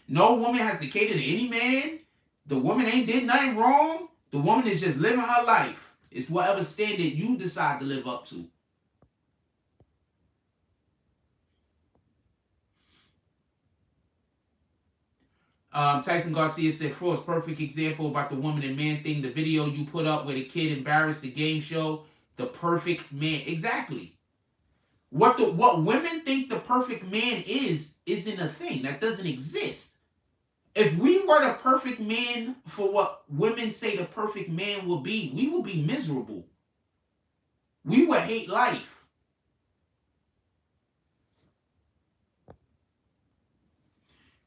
No woman has to cater to any man. The woman ain't did nothing wrong. The woman is just living her life. It's whatever standard you decide to live up to. Tyson Garcia said, Frost, perfect example about the woman and man thing. The video you put up where the kid embarrassed the game show, the perfect man. Exactly. What women think the perfect man is isn't a thing. That doesn't exist. If we were the perfect man for what women say the perfect man will be, we would be miserable. We would hate life.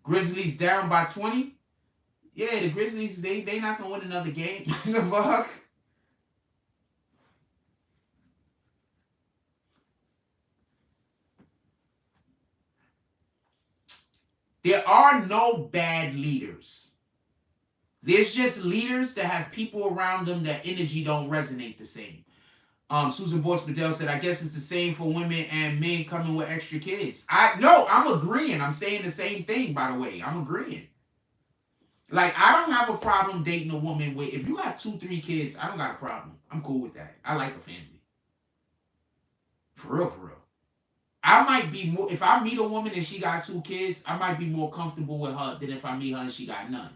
Grizzlies down by 20. Yeah, the Grizzlies, they not gonna win another game. The fuck? There are no bad leaders. There's just leaders that have people around them that energy don't resonate the same. Susan Boyce Bedell said, I guess it's the same for women and men coming with extra kids. I'm agreeing. I'm saying the same thing, by the way. I'm agreeing. Like, I don't have a problem dating a woman with, if you got 2, 3 kids, I don't got a problem. I'm cool with that. I like a family. For real, for real. I might be more, if I meet a woman and she got 2 kids, I might be more comfortable with her than if I meet her and she got none.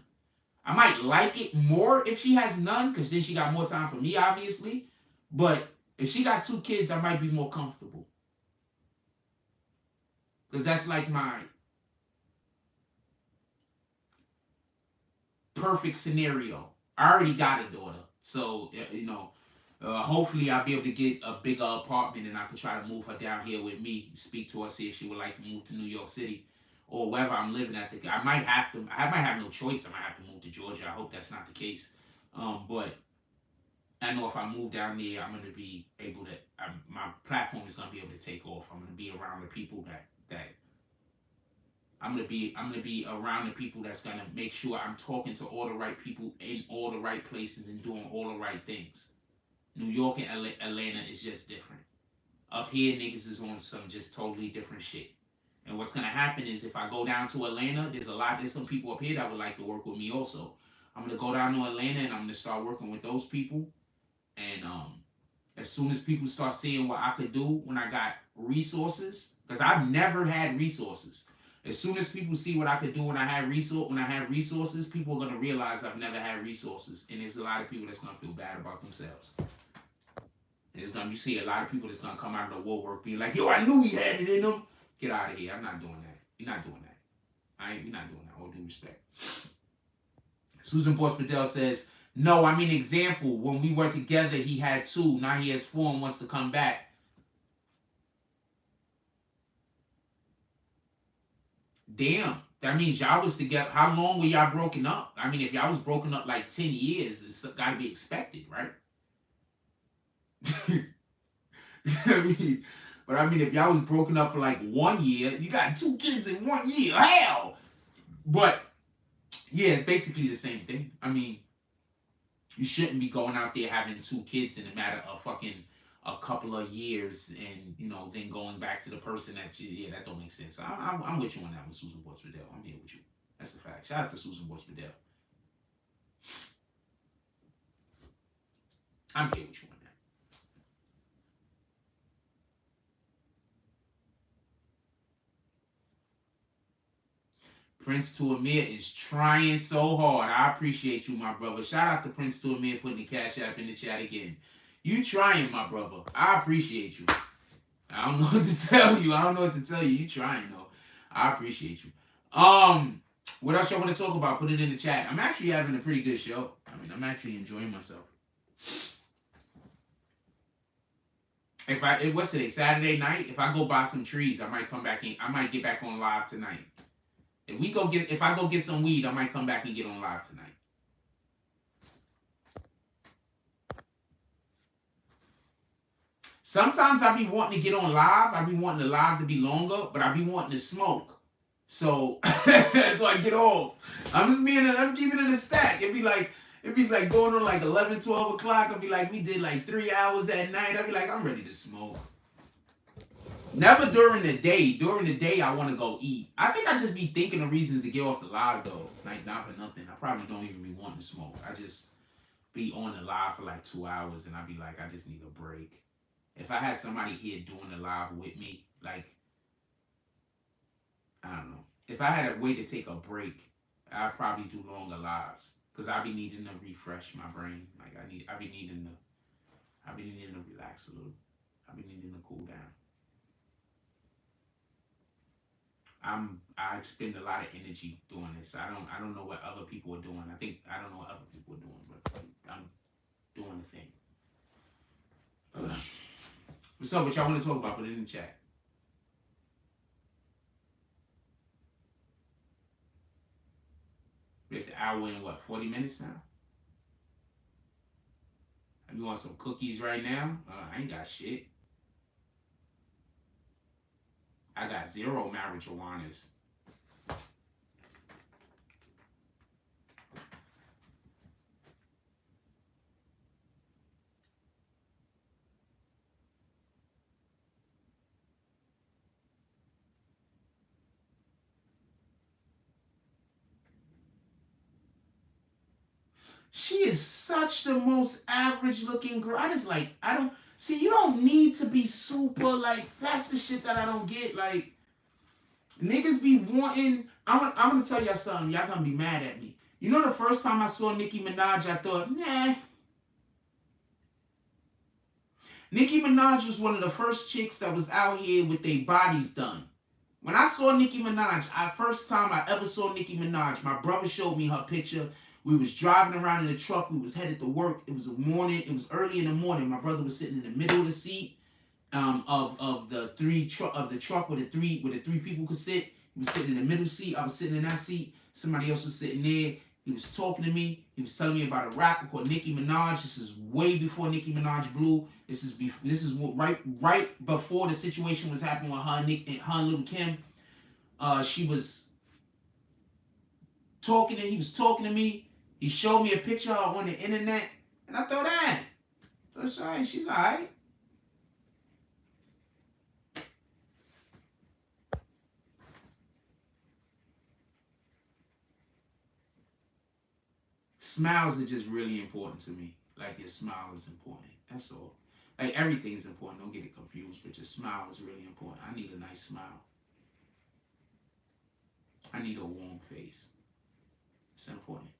I might like it more if she has none, because then she got more time for me, obviously. But if she got 2 kids, I might be more comfortable. Because that's like my perfect scenario. I already got a daughter. So, hopefully I'll be able to get a bigger apartment and I could try to move her down here with me, speak to her, see if she would like to move to New York City or wherever I'm living at. I might have no choice. I might have to move to Georgia. I hope that's not the case. But I know if I move down there, I'm going to be able to, my platform is going to be able to take off. I'm going to be around the people that I'm gonna be around the people that's gonna make sure I'm talking to all the right people in all the right places and doing all the right things. New York and Atlanta is just different. Up here, niggas is on some just totally different shit. And what's gonna happen is if I go down to Atlanta, there's some people up here that would like to work with me also. I'm gonna go down to Atlanta and I'm gonna start working with those people. And as soon as people start seeing what I could do when I got resources, because I've never had resources. As soon as people see what I could do when I had resources, people are gonna realize I've never had resources, and there's a lot of people that's gonna feel bad about themselves. And you see a lot of people that's gonna come out of the woodwork being like, "Yo, I knew he had it in him." Get out of here! I'm not doing that. You're not doing that. We're not doing that. All due respect. Susan Boyce Bedell says, no, I mean example. When we were together, he had 2. Now he has 4 and wants to come back. Damn. That means y'all was together. How long were y'all broken up? I mean, if y'all was broken up like 10 years, it's got to be expected, right? If y'all was broken up for like 1 year, you got 2 kids in 1 year. Hell! But yeah, it's basically the same thing. I mean, you shouldn't be going out there having 2 kids in a matter of fucking a couple of years and then going back to the person that don't make sense. I'm with you on that one, Susan Boyce Bedell. I'm here with you. That's a fact. Shout out to Susan Boyce Bedell. I'm here with you on that. Prince to Amir is trying so hard. I appreciate you, my brother. Shout out to Prince to Amir putting the cash app in the chat again. You trying, my brother. I appreciate you. I don't know what to tell you. I don't know what to tell you. You trying though. I appreciate you. What else y'all want to talk about? Put it in the chat. I'm actually having a pretty good show. I mean, I'm actually enjoying myself. What's today? Saturday night. If I go buy some trees, I might come back in. I might get back on live tonight. If I go get some weed, I might come back and get on live tonight. Sometimes I be wanting to get on live. I be wanting the live to be longer, but I be wanting to smoke. So so I get off. I'm keeping it a stack. It'd be like going on like 11, 12 o'clock. I'd be like, we did like 3 hours that night. I'd be like, I'm ready to smoke. Never during the day. During the day, I want to go eat. I think I just be thinking of reasons to get off the live though. Like not for nothing. I probably don't even be wanting to smoke. I just be on the live for like 2 hours and I'd be like, I just need a break. If I had somebody here doing the live with me, like I don't know. If I had a way to take a break, I probably do longer lives because I be needing to refresh my brain. Like I be needing to relax a little. I be needing to cool down. I expend a lot of energy doing this. I don't know what other people are doing. I don't know what other people are doing, but I'm doing the thing. Ugh. What's up? What y'all want to talk about? Put it in the chat. We have the hour in what, 40 minutes now? You want some cookies right now? I ain't got shit. I got 0 marijuanas. She is such the most average looking girl. I just like, I don't see, you don't need to be super, like, that's the shit that I don't get. Like, niggas be wanting, I'm gonna tell y'all something, y'all gonna be mad at me. You know the first time I saw Nicki Minaj, I thought, nah. Nicki Minaj was one of the first chicks that was out here with their bodies done. When I saw Nicki Minaj, first time I ever saw Nicki Minaj, my brother showed me her picture. We was driving around in the truck. We was headed to work. It was a morning. It was early in the morning. My brother was sitting in the middle of the seat of the truck where the three people could sit. He was sitting in the middle seat. I was sitting in that seat. Somebody else was sitting there. He was talking to me. He was telling me about a rapper called Nicki Minaj. This is way before Nicki Minaj blew. This is right before the situation was happening with her and Lil Kim. She was talking, and he was talking to me. He showed me a picture of her on the internet, and I thought, she's alright. Smiles are just really important to me. Like, your smile is important. That's all. Like, everything is important. Don't get it confused, but your smile is really important. I need a nice smile. I need a warm face. It's important.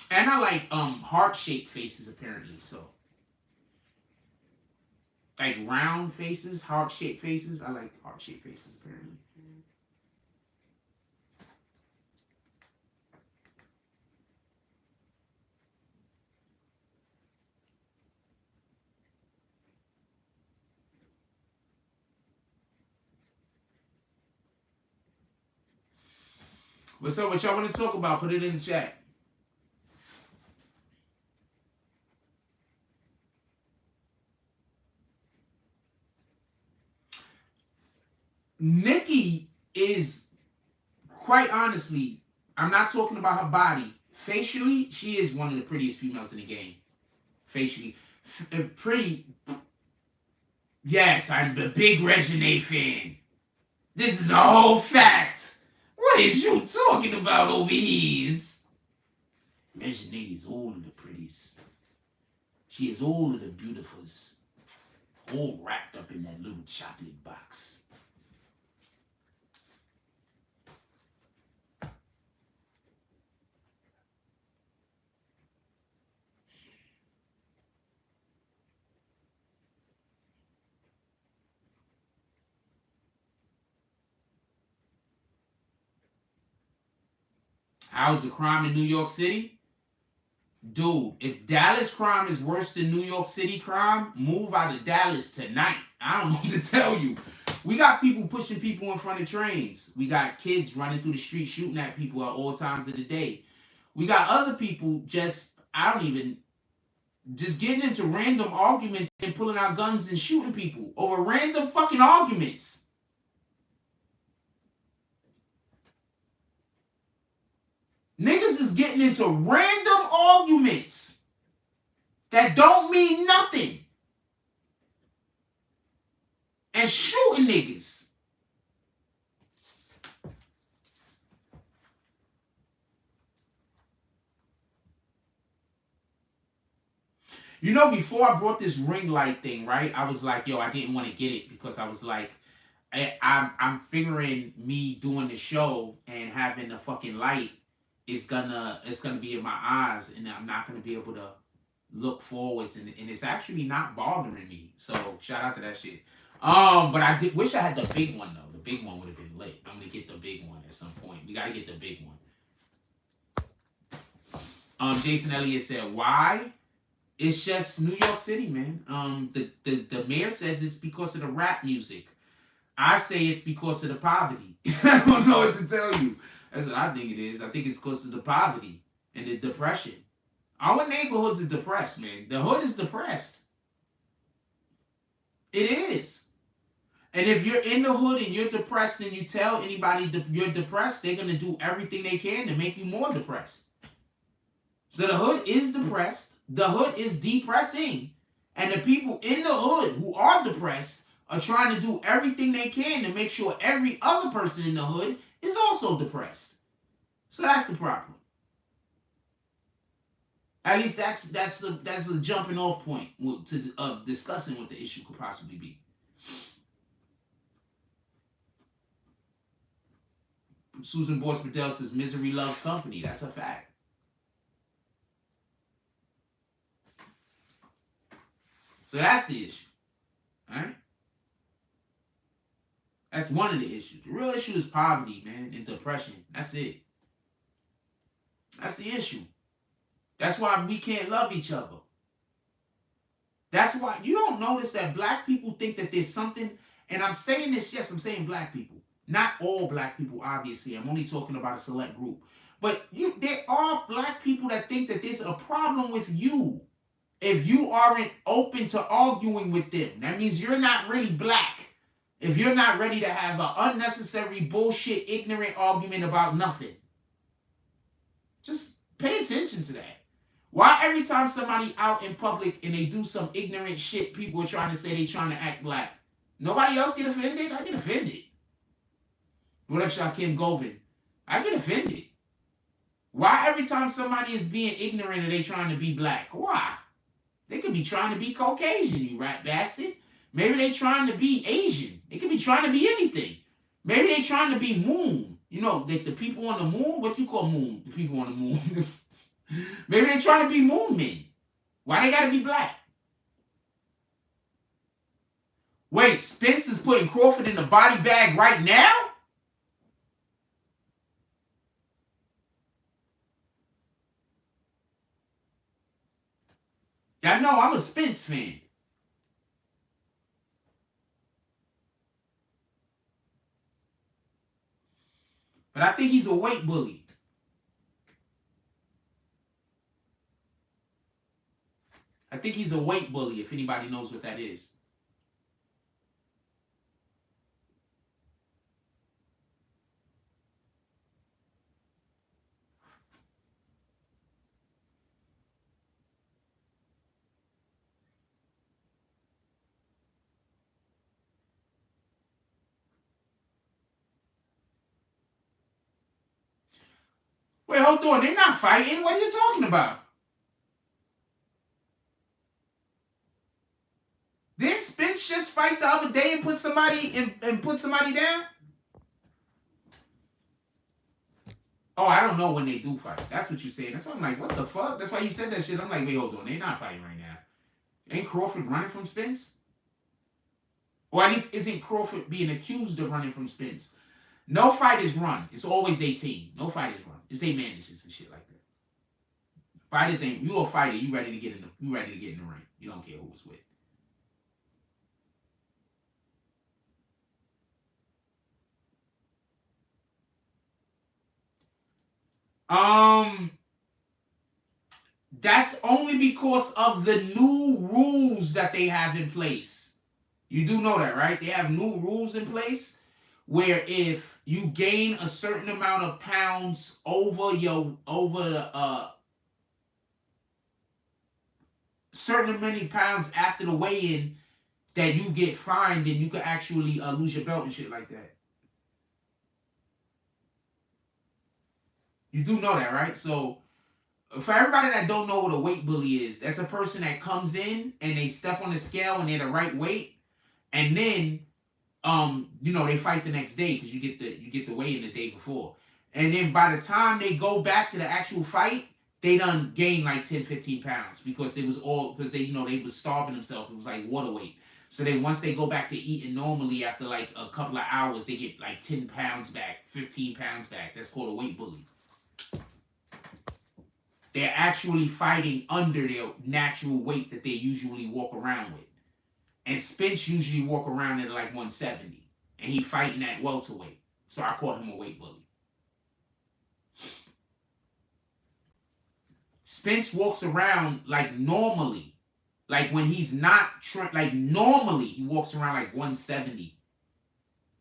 And I like heart-shaped faces apparently. So like round faces, heart-shaped faces. I like heart-shaped faces apparently. What's up? What y'all want to talk about? Put it in the chat. Nicki is, quite honestly, I'm not talking about her body. Facially, she is one of the prettiest females in the game. Facially, pretty. Yes, I'm a big Regine fan. This is a whole fact. What is you talking about over here? Regine is all of the pretties. She is all of the beautifuls. All wrapped up in that little chocolate box. How's the crime in New York City? Dude, if Dallas crime is worse than New York City crime, move out of Dallas tonight. I don't know what to tell you. We got people pushing people in front of trains. We got kids running through the street shooting at people at all times of the day. We got other people just getting into random arguments and pulling out guns and shooting people over random fucking arguments. Niggas is getting into random arguments that don't mean nothing and shooting niggas. You know, before I brought this ring light thing, right? I was like, yo, I didn't want to get it because I was like, I'm figuring me doing the show and having the fucking light is gonna be in my eyes, and I'm not gonna be able to look forwards, and it's actually not bothering me. So shout out to that shit. But I did wish I had the big one though. The big one would have been lit. I'm gonna get the big one at some point. We gotta get the big one. Jason Elliott said, why? It's just New York City, man. The mayor says it's because of the rap music. I say it's because of the poverty. I don't know what to tell you. That's what I think it is. I think it's because of the poverty and the depression. Our neighborhoods are depressed, man. The hood is depressed. It is. And if you're in the hood and you're depressed and you tell anybody you're depressed, they're going to do everything they can to make you more depressed. So the hood is depressed. The hood is depressing. And the people in the hood who are depressed are trying to do everything they can to make sure every other person in the hood is also depressed. So that's the problem. At least that's a jumping off point of discussing what the issue could possibly be. Susan Boyce Bedell says misery loves company. That's a fact. So that's the issue. All right? That's one of the issues. The real issue is poverty, man, and depression. That's it. That's the issue. That's why we can't love each other. That's why you don't notice that black people think that there's something, and I'm saying this, yes, I'm saying black people. Not all black people, obviously. I'm only talking about a select group. But there are black people that think that there's a problem with you if you aren't open to arguing with them. That means you're not really black. If you're not ready to have an unnecessary bullshit, ignorant argument about nothing. Just pay attention to that. Why every time somebody out in public and they do some ignorant shit, people are trying to say they trying to act black? Nobody else get offended? I get offended. What if Shaquem Govin? I get offended. Why every time somebody is being ignorant are they trying to be black? Why? They could be trying to be Caucasian, you rat bastard. Maybe they trying to be Asian. They could be trying to be anything. Maybe they trying to be moon. You know, like the people on the moon. What do you call moon? The people on the moon. Maybe they trying to be moon men. Why they gotta be black? Wait, Spence is putting Crawford in the body bag right now? I know I'm a Spence fan. But I think he's a weight bully. I think he's a weight bully, if anybody knows what that is. Wait, hold on. They're not fighting. What are you talking about? Didn't Spence just fight the other day and put somebody down? Oh, I don't know when they do fight. That's what you're saying. That's why I'm like, what the fuck? That's why you said that shit. I'm like, wait, hold on. They're not fighting right now. Ain't Crawford running from Spence? Or at least isn't Crawford being accused of running from Spence? No fight is run. It's always their team. No fight is run. It's their managers and shit like that. Fighters ain't, you a fighter, you ready to get in the ring. You don't care who it's with. That's only because of the new rules that they have in place. You do know that, right? They have new rules in place where if you gain a certain amount of pounds over the certain many pounds after the weigh-in, that you get fined and you could actually lose your belt and shit like that. You do know that, right? So For everybody that don't know what a weight bully is, that's a person that comes in and they step on the scale and they're the right weight, and then they fight the next day because you get the weigh in the day before. And then by the time they go back to the actual fight, they done gained like 10, 15 pounds because they was starving themselves. It was like water weight. So then once they go back to eating normally after like a couple of hours, they get like 10 pounds back, 15 pounds back. That's called a weight bully. They're actually fighting under their natural weight that they usually walk around with. And Spence usually walk around at like 170. And he fighting at welterweight. So I call him a weight bully. Spence walks around like normally. Like when he's not like normally he walks around like 170.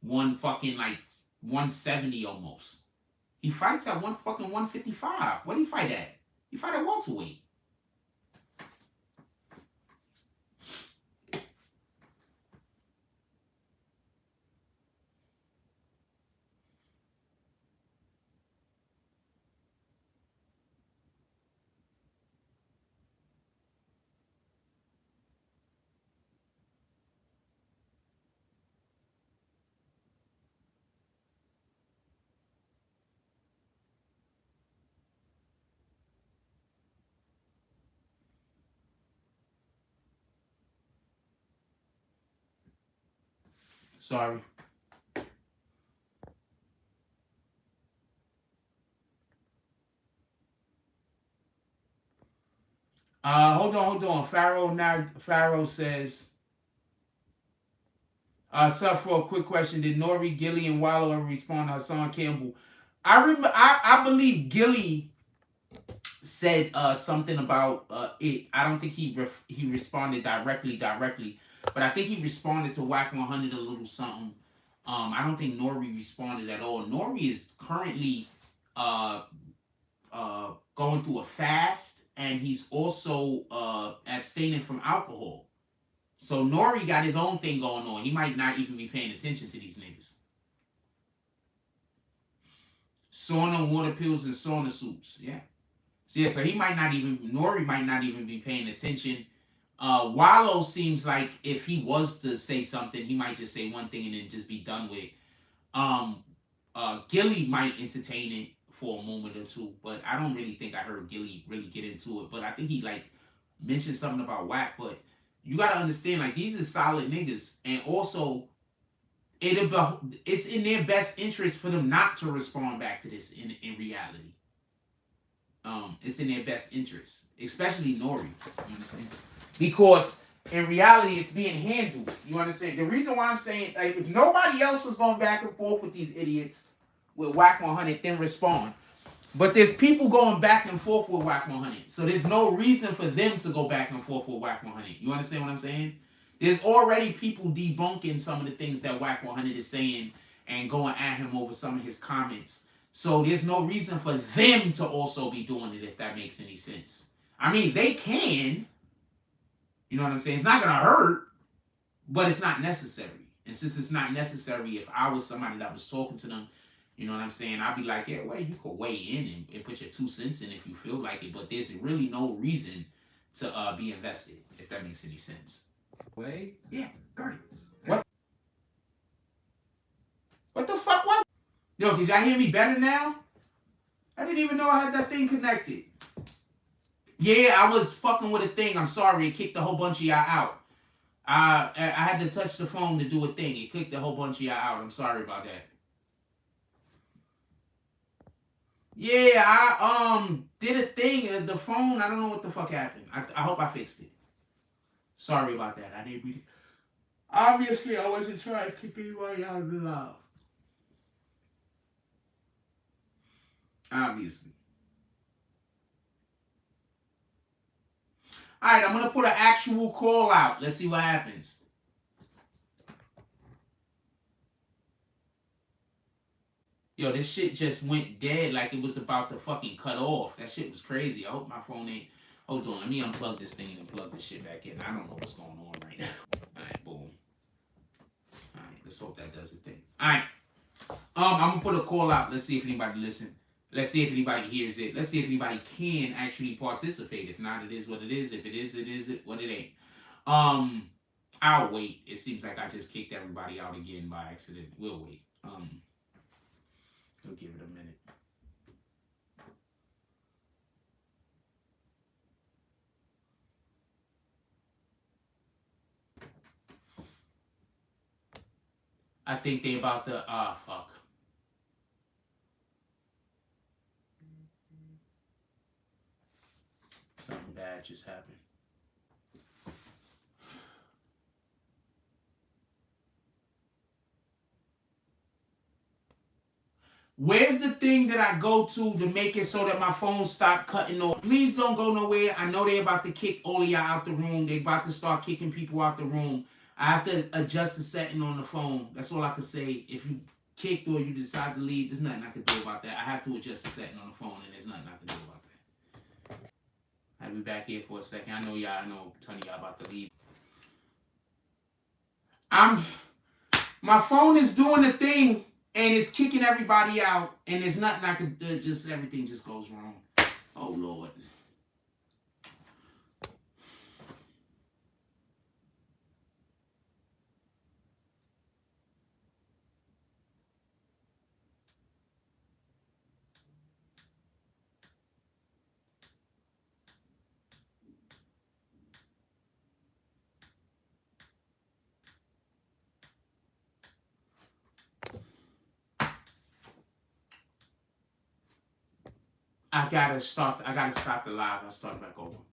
One fucking like 170 almost. He fights at 155. What do you fight at? You fight at welterweight. Sorry. Hold on. Pharaoh says, sub for a quick question. Did Nori, Gilly, and Wallow ever respond to Hassan Campbell? I believe Gilly said something about it. I don't think he responded directly, but I think he responded to Whack 100 a little something. I don't think Nori responded at all. Nori is currently going through a fast, and he's also abstaining from alcohol. So Nori got his own thing going on. He might not even be paying attention to these niggas. Sauna, water pills, and sauna soups. Yeah. So he might not even, Nori might not even be paying attention. Wallow seems like if he was to say something, he might just say one thing and then just be done with it. Gilly might entertain it for a moment or two, but I don't really think I heard Gilly really get into it. But I think he like mentioned something about Whack. But you gotta understand, like these are solid niggas, and also it's in their best interest for them not to respond back to this in reality. It's in their best interest, especially Nori. You understand? Because in reality, it's being handled. You understand? The reason why I'm saying, like, if nobody else was going back and forth with these idiots with Whack 100, then respond. But there's people going back and forth with Whack 100, so there's no reason for them to go back and forth with Whack 100. You understand what I'm saying? There's already people debunking some of the things that Whack 100 is saying and going at him over some of his comments. So there's no reason for them to also be doing it, if that makes any sense. I mean, they can. You know what I'm saying? It's not going to hurt, but it's not necessary. And since it's not necessary, if I was somebody that was talking to them, you know what I'm saying, I'd be like, yeah, well, you could weigh in and put your 2 cents in if you feel like it, but there's really no reason to be invested, if that makes any sense. Wait? Yeah, Guardians. What the fuck was it? Yo, can y'all hear me better now? I didn't even know I had that thing connected. Yeah, I was fucking with a thing. I'm sorry. It kicked a whole bunch of y'all out. I had to touch the phone to do a thing. It kicked a whole bunch of y'all out. I'm sorry about that. Yeah, I did a thing. The phone, I don't know what the fuck happened. I hope I fixed it. Sorry about that. I didn't really... Obviously, I wasn't trying to kick anybody out of the live. Obviously. Alright, I'm going to put an actual call out. Let's see what happens. Yo, this shit just went dead like it was about to fucking cut off. That shit was crazy. I hope my phone ain't... Hold on, let me unplug this thing and plug this shit back in. I don't know what's going on right now. Alright, boom. Alright, let's hope that does the thing. Alright. I'm going to put a call out. Let's see if anybody listen. Let's see if anybody hears it. Let's see if anybody can actually participate. If not, it is what it is. If it is, it is it what it ain't. I'll wait. It seems like I just kicked everybody out again by accident. We'll wait. We'll give it a minute. I think they about to fuck. Something bad just happened. Where's the thing that I go to make it so that my phone stop cutting off? Please don't go nowhere. I know they about to kick all of y'all out the room. They about to start kicking people out the room. I have to adjust the setting on the phone. That's all I can say. If you kicked or you decide to leave, there's nothing I can do about that. I have to adjust the setting on the phone, and there's nothing I can do about that. I'll be back here for a second. I know a ton of y'all about to leave. My phone is doing the thing, and it's kicking everybody out, and there's nothing I can do. Just everything just goes wrong. Oh, Lord. I gotta stop the live. I'll start back over.